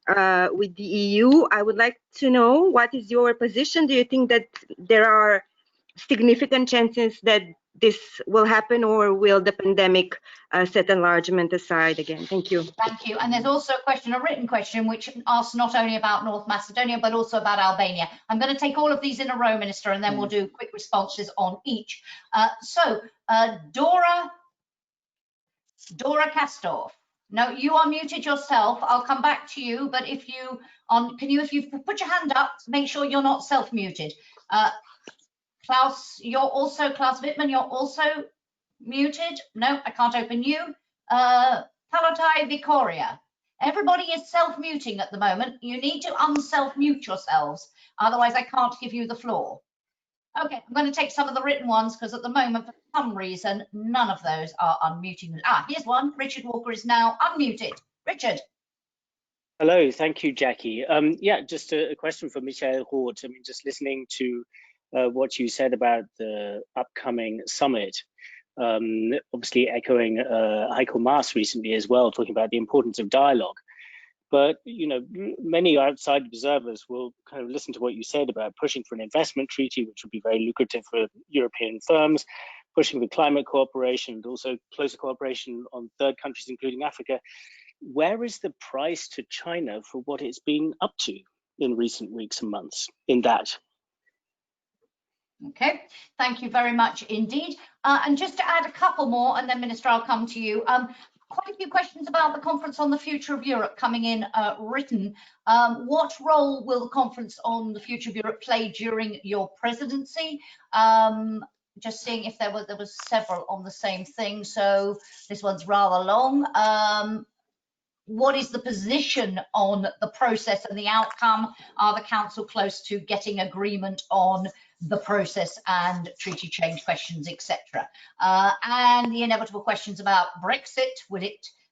S5: with the EU. I would like to know, what is your position? Do you think that there are significant chances that this will happen, or will the pandemic set enlargement aside again? Thank you.
S1: Thank you. And there's also a question, a written question, which asks not only about North Macedonia, but also about Albania. I'm going to take all of these in a row, Minister, and then we'll do quick responses on each. Dora Kastorf. No, you are muted yourself. I'll come back to you, but if you put your hand up, make sure you're not self-muted. Klaus Wittmann, you're also muted. No, I can't open you. Palotai Vikoria. Everybody is self-muting at the moment. You need to unself-mute yourselves. Otherwise, I can't give you the floor. Okay, I'm going to take some of the written ones because at the moment, for some reason, none of those are unmuting. Here's one. Richard Walker is now unmuted. Richard.
S6: Hello, thank you, Jackie. Yeah, just a question for Michael Roth. I mean, just listening to what you said about the upcoming summit, obviously echoing Heiko Maas recently as well, talking about the importance of dialogue. But, you know, many outside observers will kind of listen to what you said about pushing for an investment treaty, which would be very lucrative for European firms, pushing for climate cooperation and also closer cooperation on third countries, including Africa. Where is the price to China for what it's been up to in recent weeks and months in that?
S1: Okay, thank you very much indeed. And just to add a couple more, and then Minister, I'll come to you. Quite a few questions about the Conference on the Future of Europe coming in written. What role will the Conference on the Future of Europe play during your presidency? Just seeing if there was several on the same thing. So this one's rather long. What is the position on the process and the outcome? Are the Council close to getting agreement on the process and treaty change questions, etc.? And the inevitable questions about Brexit.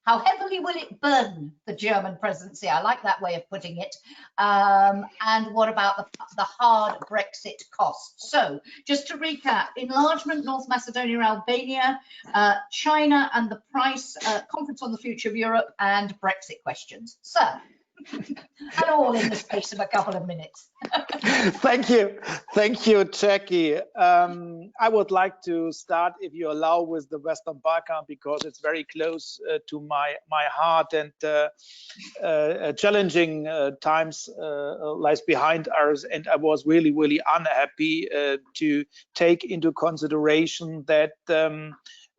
S1: How heavily will it burden the German presidency? I like that way of putting it. And what about the hard Brexit costs? So just to recap, enlargement, North Macedonia, Albania, China and the price, Conference on the Future of Europe, and Brexit questions. So, and all in the space of a couple of minutes.
S2: Thank you, Jackie. I would like to start, if you allow, with the Western Balkan, because it's very close to my heart, and challenging times lies behind us. And I was really unhappy to take into consideration that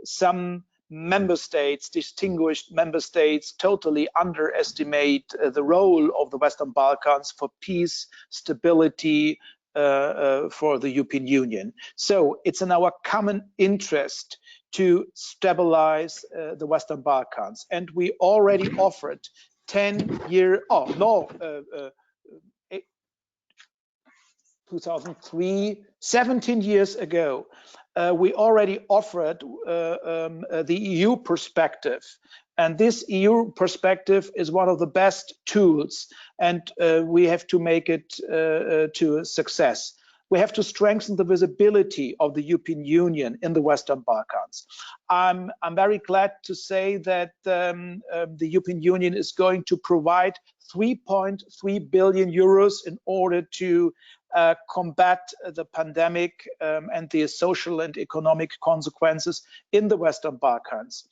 S2: some member states, distinguished member states, totally underestimate the role of the Western Balkans for peace, stability, for the European Union. So it's in our common interest to stabilize the Western Balkans. And we already offered 2003, 17 years ago, we already offered the EU perspective. And this EU perspective is one of the best tools, and we have to make it to a success. We have to strengthen the visibility of the European Union in the Western Balkans. I'm very glad to say that the European Union is going to provide 3.3 billion euros in order to combat the pandemic and the social and economic consequences in the Western Balkans.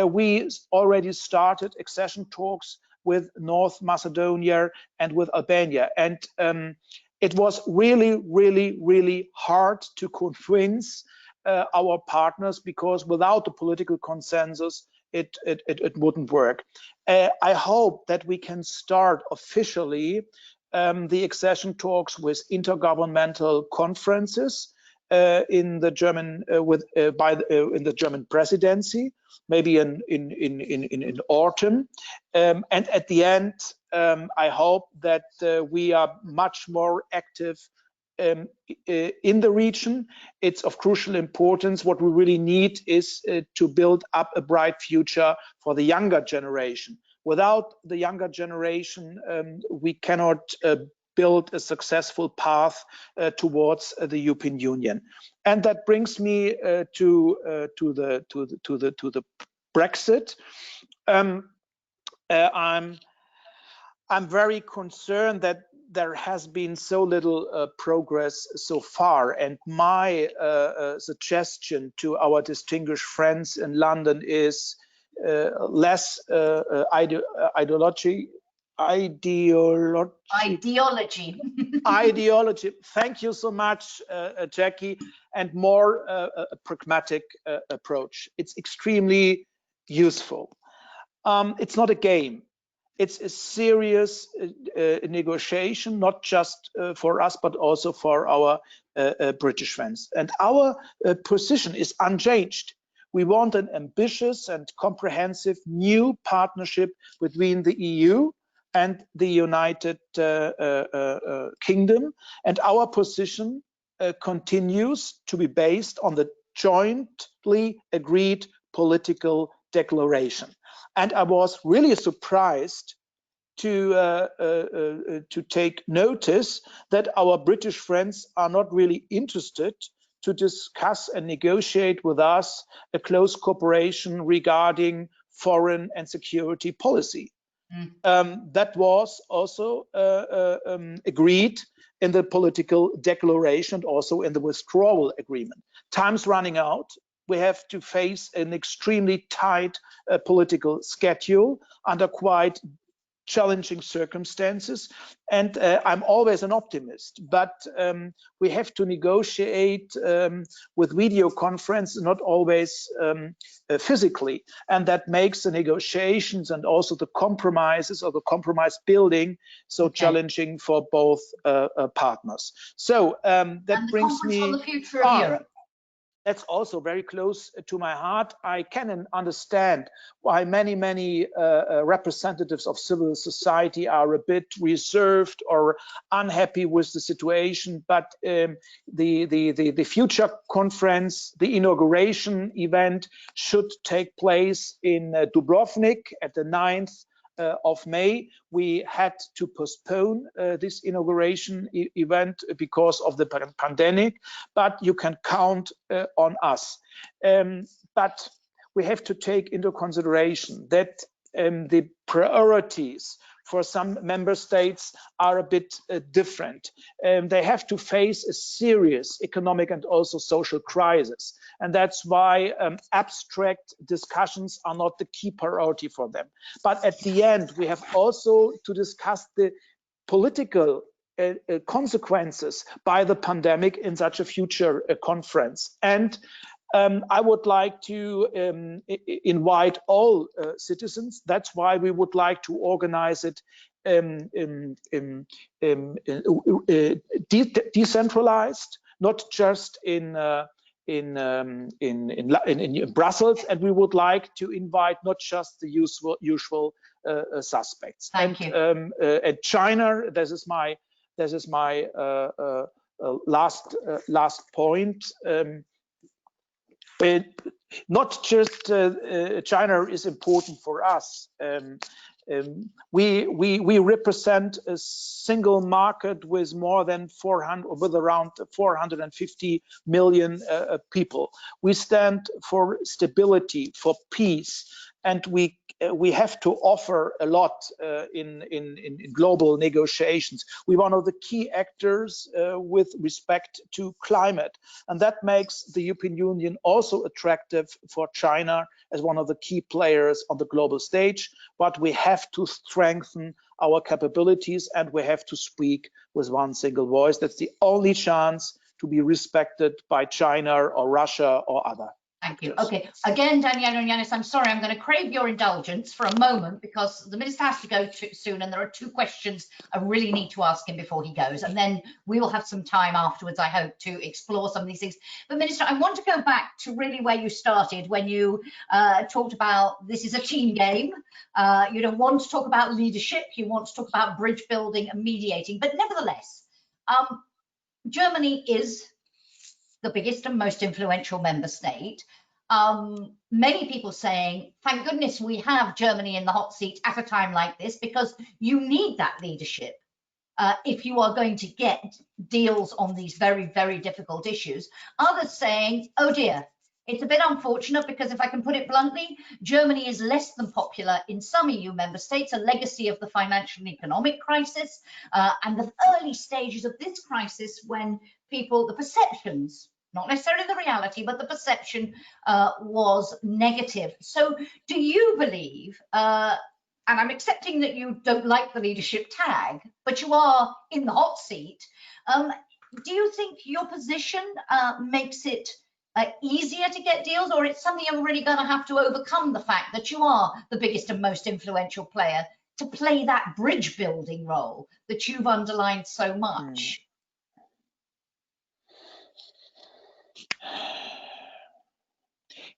S2: We already started accession talks with North Macedonia and with Albania, and it was really hard to convince our partners, because without the political consensus, it wouldn't work. I hope that we can start officially the accession talks with intergovernmental conferences in the German in the German presidency, maybe in autumn, and at the end, I hope that we are much more active in the region. It's of crucial importance. What we really need is to build up a bright future for the younger generation. Without the younger generation, we cannot build a successful path towards the European Union. And that brings me to the Brexit. I'm very concerned that there has been so little progress so far, and my suggestion to our distinguished friends in London is less ideology. Thank you so much, Jackie, and more a pragmatic approach. It's extremely useful. It's not a game. It's a serious negotiation, not just for us, but also for our British friends. And our position is unchanged. We want an ambitious and comprehensive new partnership between the EU and the United Kingdom. And our position continues to be based on the jointly agreed political declaration. And I was really surprised to take notice that our British friends are not really interested to discuss and negotiate with us a close cooperation regarding foreign and security policy. That was also agreed in the political declaration, also in the withdrawal agreement. Time's running out. We have to face an extremely tight political schedule under quite challenging circumstances, and I'm always an optimist, but we have to negotiate with video conference, not always physically, and that makes the negotiations and also the compromises or the compromise building so challenging for both partners. So that brings me
S1: on the future of Europe.
S2: That's also very close to my heart. I can understand why many representatives of civil society are a bit reserved or unhappy with the situation. But the future conference, the inauguration event, should take place in Dubrovnik at the 9th of May. We had to postpone this inauguration event because of the pandemic, but you can count on us. But we have to take into consideration that the priorities for some member states are a bit different. They have to face a serious economic and also social crisis. And that's why abstract discussions are not the key priority for them. But at the end, we have also to discuss the political consequences by the pandemic in such a future conference. And I would like to invite all citizens. That's why we would like to organize it decentralized, not just in Brussels, and we would like to invite not just the usual suspects.
S1: Thank you.
S2: And China, this is my last point. Not just China is important for us. We represent a single market with more than around 450 million people. We stand for stability, for peace, and we have to offer a lot in global negotiations. We're one of the key actors with respect to climate, and that makes the European Union also attractive for China as one of the key players on the global stage. But we have to strengthen our capabilities, and we have to speak with one single voice. That's the only chance to be respected by China or Russia or other.
S1: Thank you. Okay, again, Daniela and Yanis, I'm sorry, I'm going to crave your indulgence for a moment because the minister has to go soon, and there are 2 questions I really need to ask him before he goes, and then we will have some time afterwards, I hope, to explore some of these things. But Minister, I want to go back to really where you started when you talked about this is a team game. You don't want to talk about leadership, you want to talk about bridge building and mediating, but nevertheless, Germany is the biggest and most influential member state. Many people saying, thank goodness we have Germany in the hot seat at a time like this, because you need that leadership if you are going to get deals on these very, very difficult issues. Others saying, oh dear, it's a bit unfortunate because if I can put it bluntly, Germany is less than popular in some EU member states, a legacy of the financial and economic crisis and the early stages of this crisis when people, the perceptions, not necessarily the reality, but the perception was negative. So do you believe, and I'm accepting that you don't like the leadership tag, but you are in the hot seat, do you think your position makes it easier to get deals, or it's something you're really going to have to overcome the fact that you are the biggest and most influential player to play that bridge building role that you've underlined so much?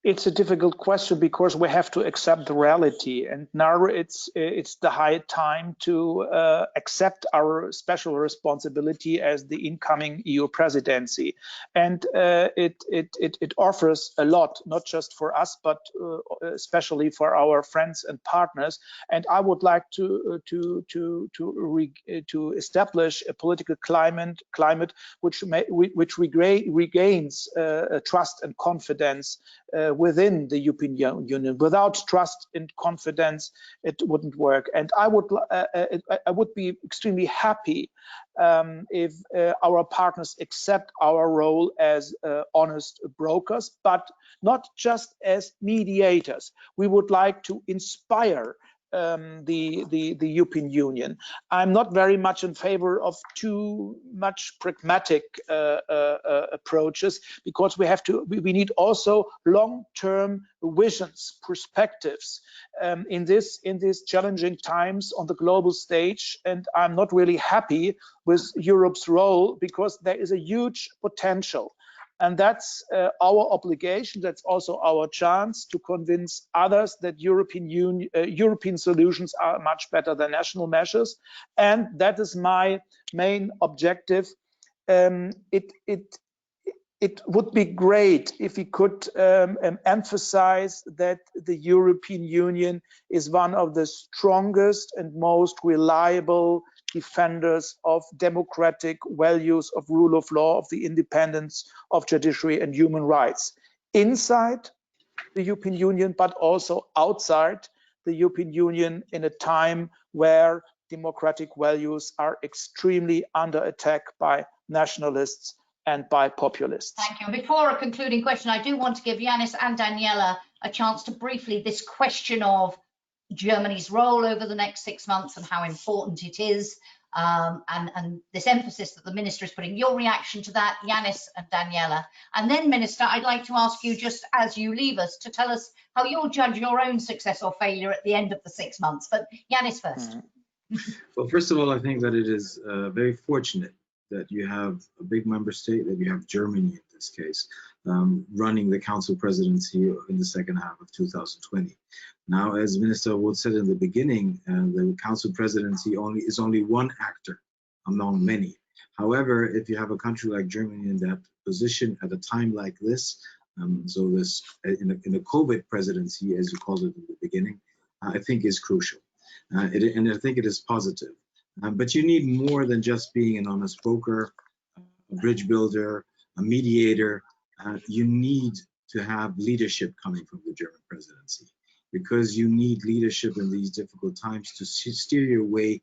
S2: It's a difficult question because we have to accept the reality, and now it's the high time to accept our special responsibility as the incoming EU presidency, and it offers a lot, not just for us, but especially for our friends and partners. And I would like to establish a political climate which regains trust and confidence within the European Union. Without trust and confidence, it wouldn't work. And I would be extremely happy if our partners accept our role as honest brokers, but not just as mediators. We would like to inspire the European Union. I'm not very much in favor of too much pragmatic approaches, because we need also long-term visions, perspectives in these challenging times on the global stage. And I'm not really happy with Europe's role, because there is a huge potential. And that's our obligation. That's also our chance to convince others that European solutions are much better than national measures. And that is my main objective. It would be great if we could emphasize that the European Union is one of the strongest and most reliable defenders of democratic values, of rule of law, of the independence of judiciary and human rights inside the European Union, but also outside the European Union, in a time where democratic values are extremely under attack by nationalists and by populists.
S1: Thank you. Before a concluding question, I do want to give Yanis and Daniela a chance to briefly, this question of Germany's role over the next 6 months and how important it is, and this emphasis that the minister is putting, your reaction to that, Yanis and Daniela. And then, Minister, I'd like to ask you, just as you leave us, to tell us how you'll judge your own success or failure at the end of the 6 months. But Yanis first.
S4: Well, first of all, I think that it is very fortunate that you have a big member state, that you have Germany in this case, running the Council presidency in the second half of 2020. Now, as Minister Wood said in the beginning, the Council presidency is only one actor among many. However, if you have a country like Germany in that position at a time like this, so this in a COVID presidency, as you called it in the beginning, I think is crucial. And I think it is positive. But you need more than just being an honest broker, a bridge builder, a mediator. You need to have leadership coming from the German presidency, because you need leadership in these difficult times to steer your way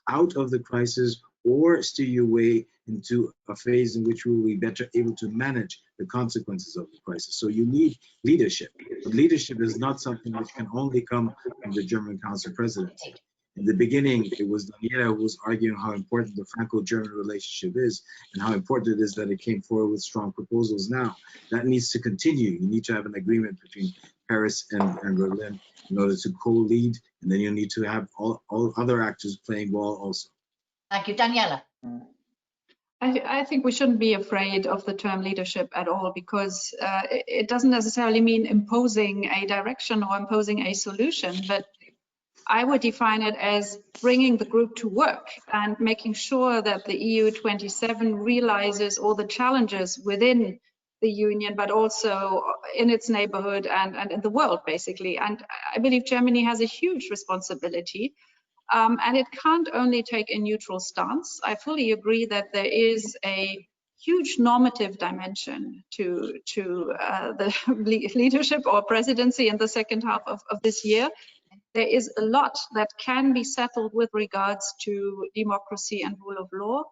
S4: out of the crisis, or steer your way into a phase in which we will be better able to manage the consequences of the crisis. So you need leadership. But leadership is not something which can only come from the German Council presidency. In the beginning, it was Daniela who was arguing how important the Franco-German relationship is and how important it is that it came forward with strong proposals now. That needs to continue. You need to have an agreement between Paris and Berlin in order to co-lead, and then you need to have all other actors playing ball also.
S1: Thank you. Daniela.
S3: I think we shouldn't be afraid of the term leadership at all, because it doesn't necessarily mean imposing a direction or imposing a solution, but I would define it as bringing the group to work and making sure that the EU 27 realizes all the challenges within the union, but also in its neighborhood and in the world, basically. And I believe Germany has a huge responsibility. And it can't only take a neutral stance. I fully agree that there is a huge normative dimension to the leadership or presidency in the second half of this year. There is a lot that can be settled with regards to democracy and rule of law.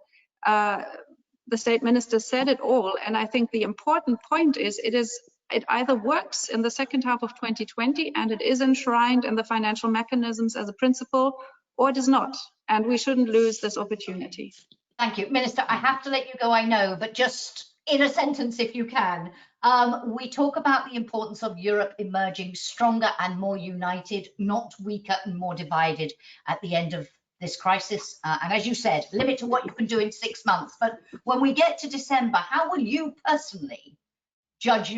S3: The state minister said it all, and I think the important point is it either works in the second half of 2020 and it is enshrined in the financial mechanisms as a principle, or it is not, and we shouldn't lose this opportunity.
S1: Thank you. Minister, I have to let you go, I know, but just in a sentence, if you can. We talk about the importance of Europe emerging stronger and more united, not weaker and more divided at the end of this crisis. And as you said, limit to what you can do in 6 months. But when we get to December, how will you personally judge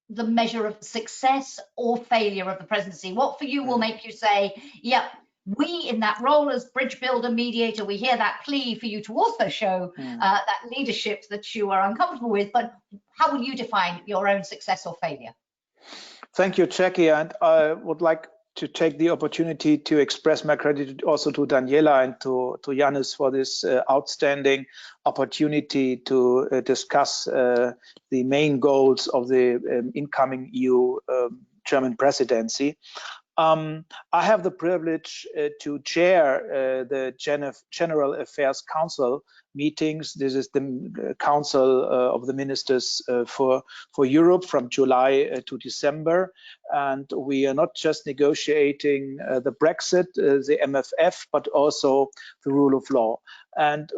S1: the measure of success or failure of the presidency? What for you will make you say, yeah, we in that role as bridge builder, mediator, we hear that plea for you to also show that leadership that you are uncomfortable with, but how will you define your own success or failure?
S2: Thank you, Jackie, and I would like to take the opportunity to express my gratitude also to Daniela and to Yannis for this outstanding opportunity to discuss the main goals of the incoming EU German presidency. I have the privilege to chair the General Affairs Council meetings. This is the Council of the Ministers for Europe from July to December. And we are not just negotiating the Brexit, the MFF, but also the rule of law. And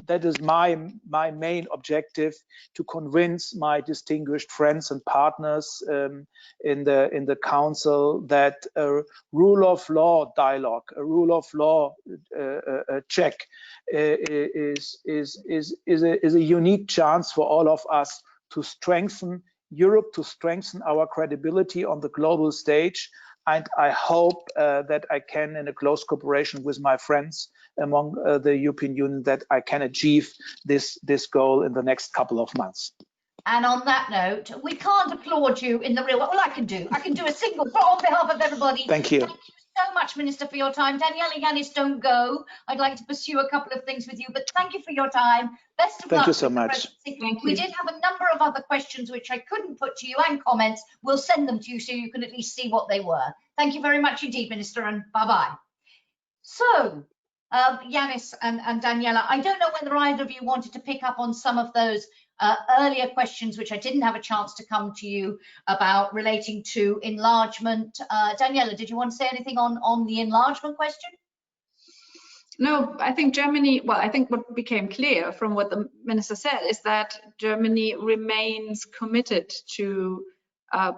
S2: that is my main objective, to convince my distinguished friends and partners in the council that a rule of law dialogue, a rule of law check is a unique chance for all of us to strengthen Europe, to strengthen our credibility on the global stage. And I hope that I can, in a close cooperation with my friends among the European Union, that I can achieve this goal in the next couple of months.
S1: And on that note, we can't applaud you in the real world. Well, I can do a single, but on behalf of everybody.
S2: Thank you.
S1: Thank you so much, Minister, for your time. Daniela, Yannis, don't go. I'd like to pursue a couple of things with you, but thank you for your time. Best of luck.
S2: Thank you so much.
S1: We did have a number of other questions which I couldn't put to you, and comments. We'll send them to you so you can at least see what they were. Thank you very much indeed, Minister, and bye-bye. So, Yannis and Daniela, I don't know whether either of you wanted to pick up on some of those earlier questions which I didn't have a chance to come to you about, relating to enlargement. Daniela, did you want to say anything on the enlargement question?
S3: No, I think Germany, well, I think what became clear from what the minister said is that Germany remains committed to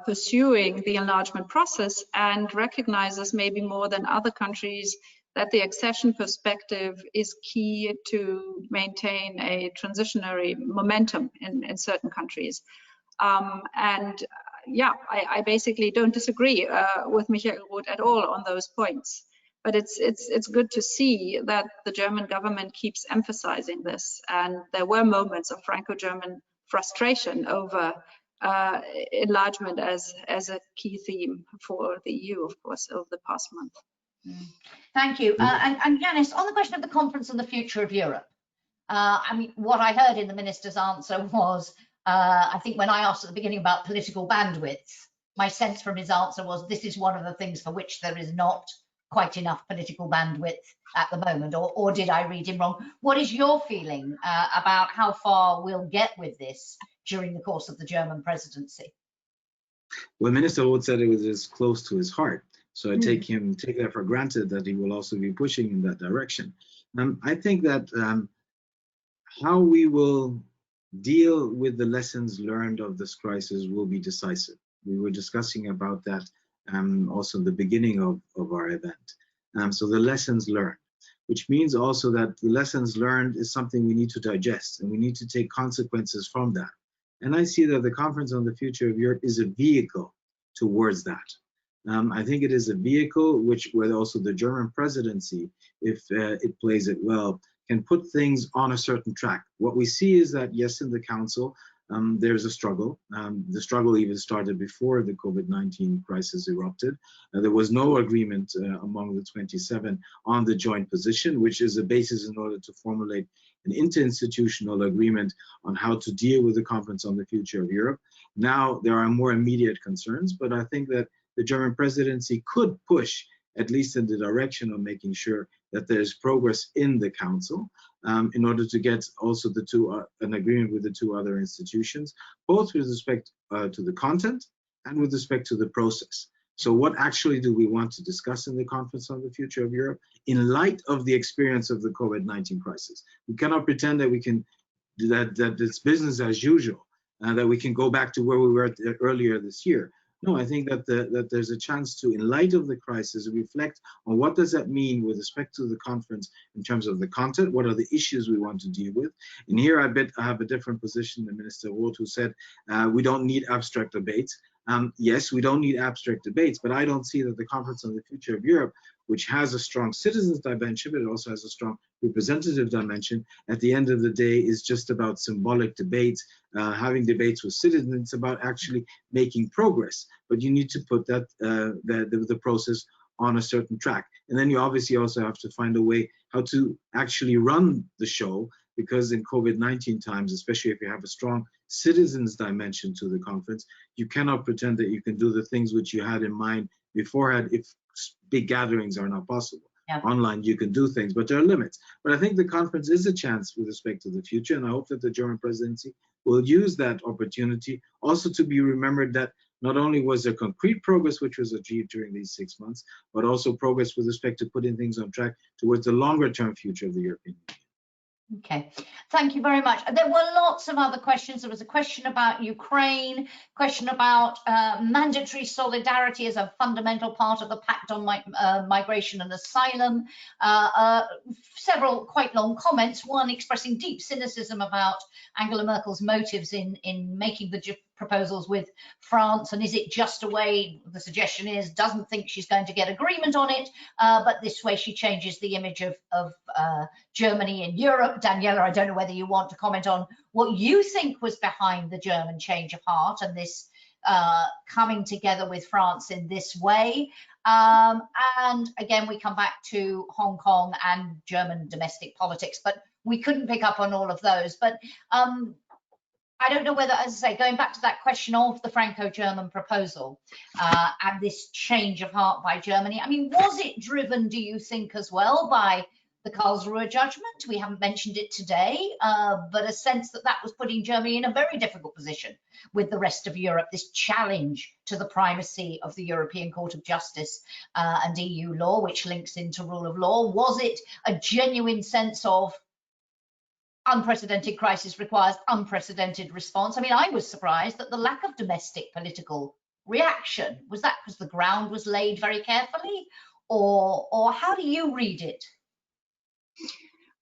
S3: pursuing the enlargement process and recognizes, maybe more than other countries, that the accession perspective is key to maintain a transitionary momentum in certain countries. And yeah, I basically don't disagree with Michael Roth at all on those points. But it's good to see that the German government keeps emphasizing this. And there were moments of Franco-German frustration over enlargement as a key theme for the EU, of course, over the past month.
S1: Thank you. And Yannis, on the question of the conference on the future of Europe, I mean, what I heard in the minister's answer was, I think when I asked at the beginning about political bandwidth, my sense from his answer was this is one of the things for which there is not quite enough political bandwidth at the moment, or did I read him wrong? What is your feeling about how far we'll get with this during the course of the German presidency?
S4: Well, Minister Roth said it was as close to his heart. So I take that for granted that he will also be pushing in that direction. I think that how we will deal with the lessons learned of this crisis will be decisive. We were discussing about that also in the beginning of our event. So the lessons learned, which means also that the lessons learned is something we need to digest, and we need to take consequences from that. And I see that the Conference on the Future of Europe is a vehicle towards that. I think it is a vehicle where also the German presidency, if it plays it well, can put things on a certain track. What we see is that, yes, in the Council, there's a struggle. The struggle even started before the COVID-19 crisis erupted. There was no agreement among the 27 on the joint position, which is a basis in order to formulate an interinstitutional agreement on how to deal with the Conference on the Future of Europe. Now, there are more immediate concerns, but I think that the German presidency could push, at least in the direction of making sure that there's progress in the Council in order to get also an agreement with the two other institutions, both with respect to the content and with respect to the process. So what actually do we want to discuss in the Conference on the Future of Europe in light of the experience of the COVID-19 crisis? We cannot pretend that we can that it's business as usual, that we can go back to where we were earlier this year. No, I think that there's a chance to, in light of the crisis, reflect on what does that mean with respect to the conference in terms of the content, what are the issues we want to deal with. And here I have a different position than Minister Roth, who said we don't need abstract debates. Yes, we don't need abstract debates, but I don't see that the Conference on the Future of Europe, which has a strong citizens dimension, but it also has a strong representative dimension, at the end of the day is just about symbolic debates, having debates with citizens. It's about actually making progress, but you need to put that the process on a certain track. And then you obviously also have to find a way how to actually run the show, because in COVID-19 times, especially if you have a strong citizens dimension to the conference, you cannot pretend that you can do the things which you had in mind beforehand if big gatherings are not possible. Yeah. Online, you can do things, but there are limits. But I think the conference is a chance with respect to the future, and I hope that the German presidency will use that opportunity also to be remembered that not only was there concrete progress which was achieved during these 6 months, but also progress with respect to putting things on track towards the longer term future of the European Union.
S1: Okay, thank you very much. There were lots of other questions. There was a question about Ukraine, question about mandatory solidarity as a fundamental part of the Pact on Migration and Asylum. Several quite long comments, one expressing deep cynicism about Angela Merkel's motives in making the proposals with France, and is it just a way, the suggestion is, doesn't think she's going to get agreement on it, but this way she changes the image of Germany in Europe. Daniela, I don't know whether you want to comment on what you think was behind the German change of heart and this coming together with France in this way. And again, we come back to Hong Kong and German domestic politics, but we couldn't pick up on all of those. But I don't know whether, as I say, going back to that question of the Franco-German proposal and this change of heart by Germany, I mean, was it driven, do you think, as well by the Karlsruhe judgment? We haven't mentioned it today, but a sense that that was putting Germany in a very difficult position with the rest of Europe, this challenge to the primacy of the European Court of Justice and EU law, which links into rule of law. Was it a genuine sense of unprecedented crisis requires unprecedented response? I mean, I was surprised that the lack of domestic political reaction, was that because the ground was laid very carefully, or how do you read it?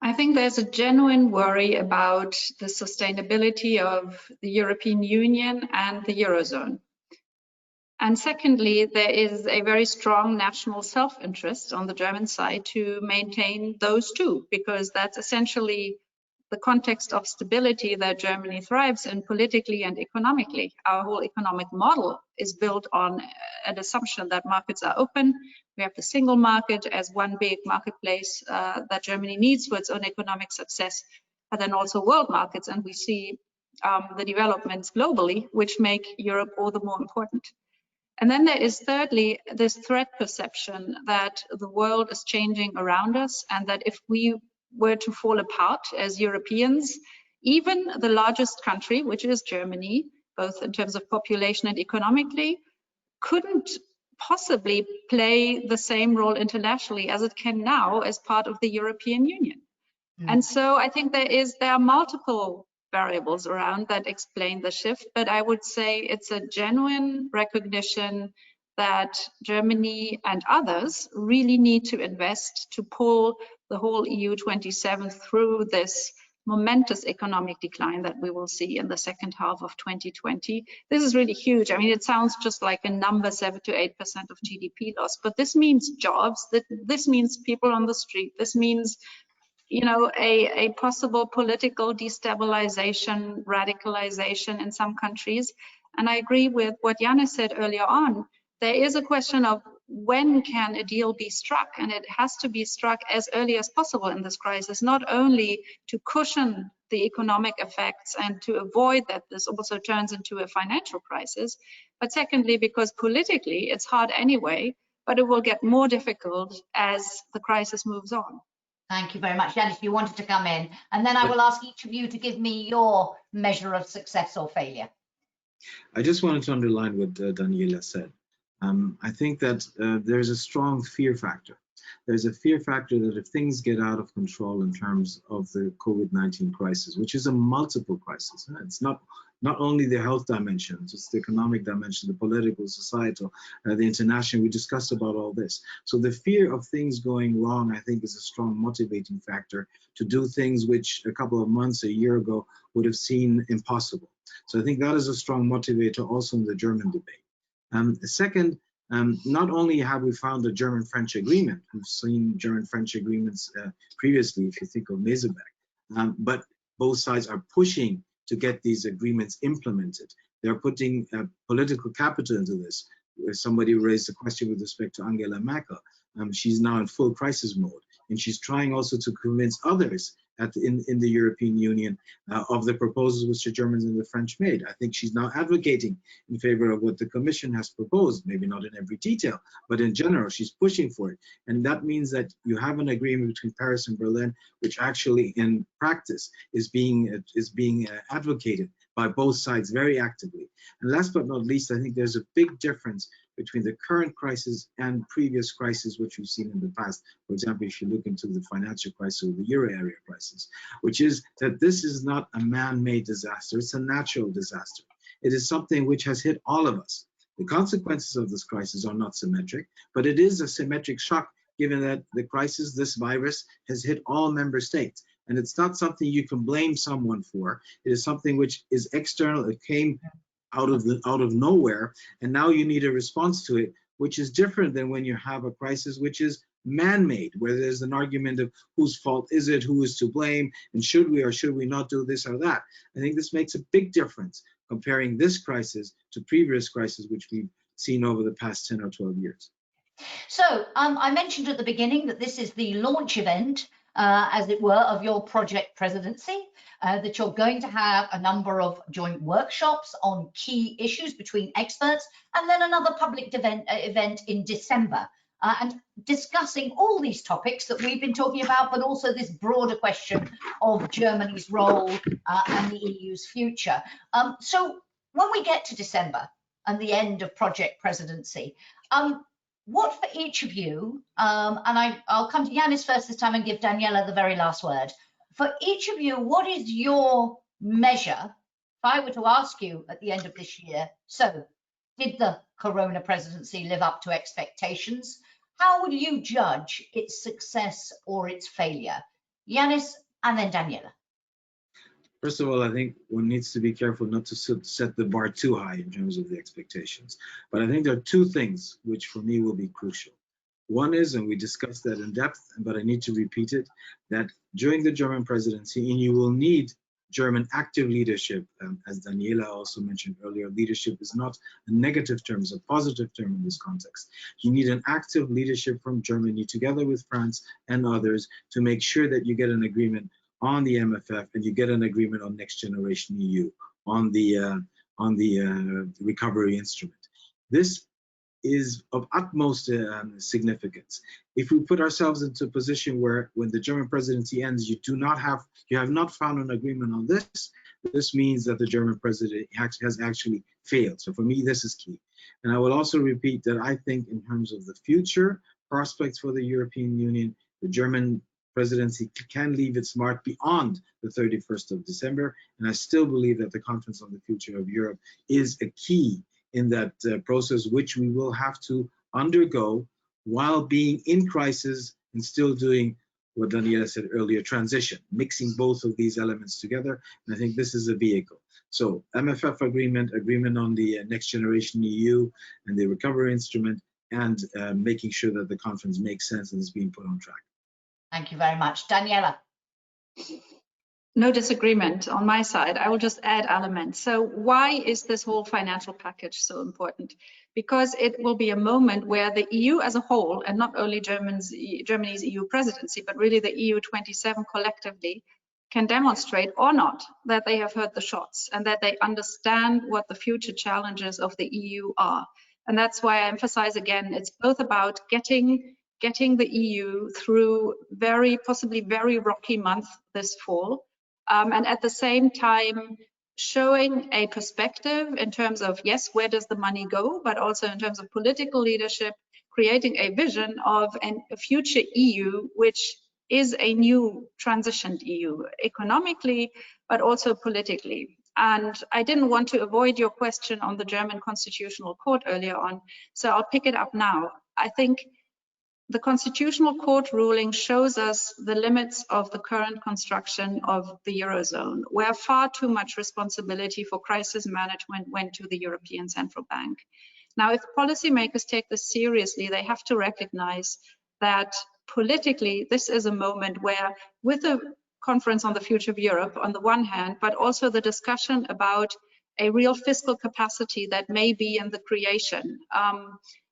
S3: I think there's a genuine worry about the sustainability of the European Union and the Eurozone. And secondly, there is a very strong national self-interest on the German side to maintain those two, because that's essentially the context of stability that Germany thrives in politically and economically. Our whole economic model is built on an assumption that markets are open. We have the single market as one big marketplace that Germany needs for its own economic success, but then also world markets. And we see the developments globally, which make Europe all the more important. And then there is thirdly, this threat perception that the world is changing around us, and that if we were to fall apart as Europeans, even the largest country, which is Germany, both in terms of population and economically, couldn't possibly play the same role internationally as it can now as part of the European Union. And so I think there are multiple variables around that explain the shift, but I would say it's a genuine recognition that Germany and others really need to invest to pull the whole EU 27 through this momentous economic decline that we will see in the second half of 2020. This is really huge. I mean, it sounds just like a number, 7 to 8% of GDP loss, but this means jobs, this means people on the street, this means, you know, a possible political destabilization, radicalization in some countries. And I agree with what Yanis said earlier on. There is a question of when can a deal be struck, and it has to be struck as early as possible in this crisis, not only to cushion the economic effects and to avoid that this also turns into a financial crisis, but secondly, because politically it's hard anyway, but it will get more difficult as the crisis moves on.
S1: Thank you very much. Yanis, you wanted to come in, and then I will ask each of you to give me your measure of success or failure.
S4: I just wanted to underline what Daniela said. I think that there's a strong fear factor. There's a fear factor that if things get out of control in terms of the COVID-19 crisis, which is a multiple crisis, it's not only the health dimensions, it's the economic dimension, the political, societal, the international. We discussed about all this. So the fear of things going wrong, I think, is a strong motivating factor to do things which a couple of months, a year ago, would have seemed impossible. So I think that is a strong motivator also in the German debate. Second, not only have we found a German-French agreement, we've seen German-French agreements previously, if you think of Meseberg, but both sides are pushing to get these agreements implemented. They're putting political capital into this. Somebody raised a question with respect to Angela Merkel. She's now in full crisis mode, and she's trying also to convince others in the European Union of the proposals which the Germans and the French made. I think she's now advocating in favor of what the Commission has proposed, maybe not in every detail, but in general, she's pushing for it. And that means that you have an agreement between Paris and Berlin, which actually in practice is being advocated by both sides very actively. And last but not least, I think there's a big difference between the current crisis and previous crises which we've seen in the past. For example, if you look into the financial crisis or the euro area crisis, which is that this is not a man-made disaster, it's a natural disaster. It is something which has hit all of us. The consequences of this crisis are not symmetric, but it is a symmetric shock given that the crisis, this virus, has hit all member states. And it's not something you can blame someone for. It is something which is external. It came out of nowhere, and now you need a response to it, which is different than when you have a crisis which is man-made, where there's an argument of whose fault is it, who is to blame, and should we or should we not do this or that. I think this makes a big difference comparing this crisis to previous crises which we've seen over the past 10 or 12 years.
S1: So I mentioned at the beginning that this is the launch event, as it were, of your project presidency, that you're going to have a number of joint workshops on key issues between experts, and then another public event in December, and discussing all these topics that we've been talking about, but also this broader question of Germany's role and the EU's future. So when we get to December and the end of project presidency, what for each of you, and I'll come to Yanis first this time and give Daniela the very last word. For each of you, what is your measure? If I were to ask you at the end of this year, so did the Corona presidency live up to expectations? How will you judge its success or its failure? Yanis and then Daniela.
S4: First of all, I think one needs to be careful not to set the bar too high in terms of the expectations. But I think there are two things which for me will be crucial. One is, and we discussed that in depth, but I need to repeat it, that during the German presidency, and you will need German active leadership, as Daniela also mentioned earlier, leadership is not a negative term, it's a positive term in this context. You need an active leadership from Germany together with France and others to make sure that you get an agreement on the MFF and you get an agreement on Next Generation EU, on the recovery instrument. This is of utmost significance. If we put ourselves into a position where when the German presidency ends, you have not found an agreement on this, this means that the German president has actually failed. So for me, this is key. And I will also repeat that I think in terms of the future prospects for the European Union, the German presidency can leave its mark beyond the 31st of December. And I still believe that the Conference on the Future of Europe is a key in that process, which we will have to undergo while being in crisis and still doing what Daniela said earlier, transition, mixing both of these elements together. And I think this is a vehicle. So MFF agreement on the next generation EU and the recovery instrument, and making sure that the conference makes sense and is being put on track.
S1: Thank you very much. Daniela.
S3: No disagreement on my side. I will just add elements. So why is this whole financial package so important? Because it will be a moment where the EU as a whole, and not only Germany's EU presidency, but really the EU 27 collectively, can demonstrate or not that they have heard the shots and that they understand what the future challenges of the EU are. And that's why I emphasize again, it's both about getting the EU through possibly very rocky month this fall, and at the same time showing a perspective in terms of, yes, where does the money go, but also in terms of political leadership, creating a vision of a future EU, which is a new transitioned EU economically, but also politically. And I didn't want to avoid your question on the German Constitutional Court earlier on, so I'll pick it up now. I think the Constitutional Court ruling shows us the limits of the current construction of the Eurozone, where far too much responsibility for crisis management went to the European Central Bank. Now, if policymakers take this seriously, they have to recognize that politically, this is a moment where, with the Conference on the Future of Europe on the one hand, but also the discussion about a real fiscal capacity that may be in the creation,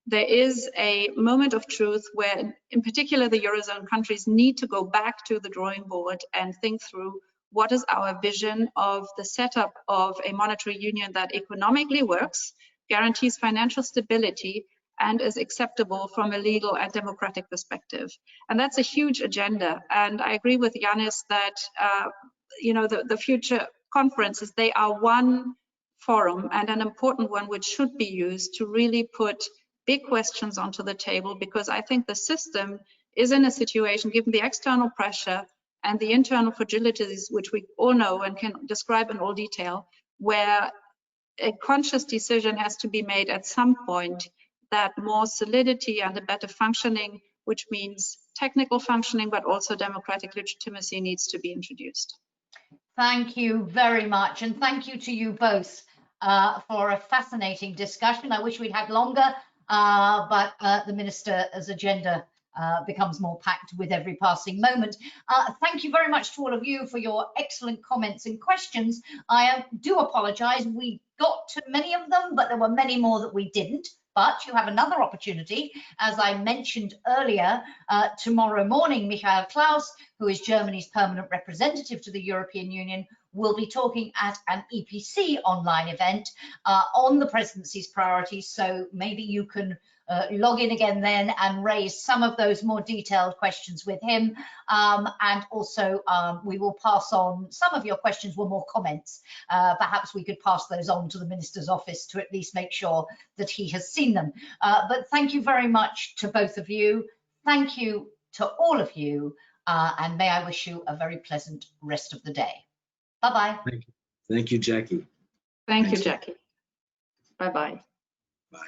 S3: there is a moment of truth where, in particular, the Eurozone countries need to go back to the drawing board and think through what is our vision of the setup of a monetary union that economically works, guarantees financial stability, and is acceptable from a legal and democratic perspective. And that's a huge agenda. And I agree with Yanis that the future conferences, they are one forum and an important one which should be used to really put big questions onto the table, because I think the system is in a situation, given the external pressure and the internal fragilities, which we all know and can describe in all detail, where a conscious decision has to be made at some point that more solidity and a better functioning, which means technical functioning, but also democratic legitimacy, needs to be introduced.
S1: Thank you very much. And thank you to you both for a fascinating discussion. I wish we'd had longer, but the Minister's agenda becomes more packed with every passing moment. Thank you very much to all of you for your excellent comments and questions. I do apologize, we got to many of them, but there were many more that we didn't. But you have another opportunity, as I mentioned earlier, tomorrow morning, Michael Klaus, who is Germany's permanent representative to the European Union, will be talking at an EPC online event on the presidency's priorities. So maybe you can log in again then and raise some of those more detailed questions with him. And also we will pass on, some of your questions were more comments. Perhaps we could pass those on to the Minister's office to at least make sure that he has seen them. But thank you very much to both of you. Thank you to all of you. And may I wish you a very pleasant rest of the day. Bye-bye.
S4: Thank you, Jackie.
S3: Thank you, Jackie. Bye-bye.
S4: Bye.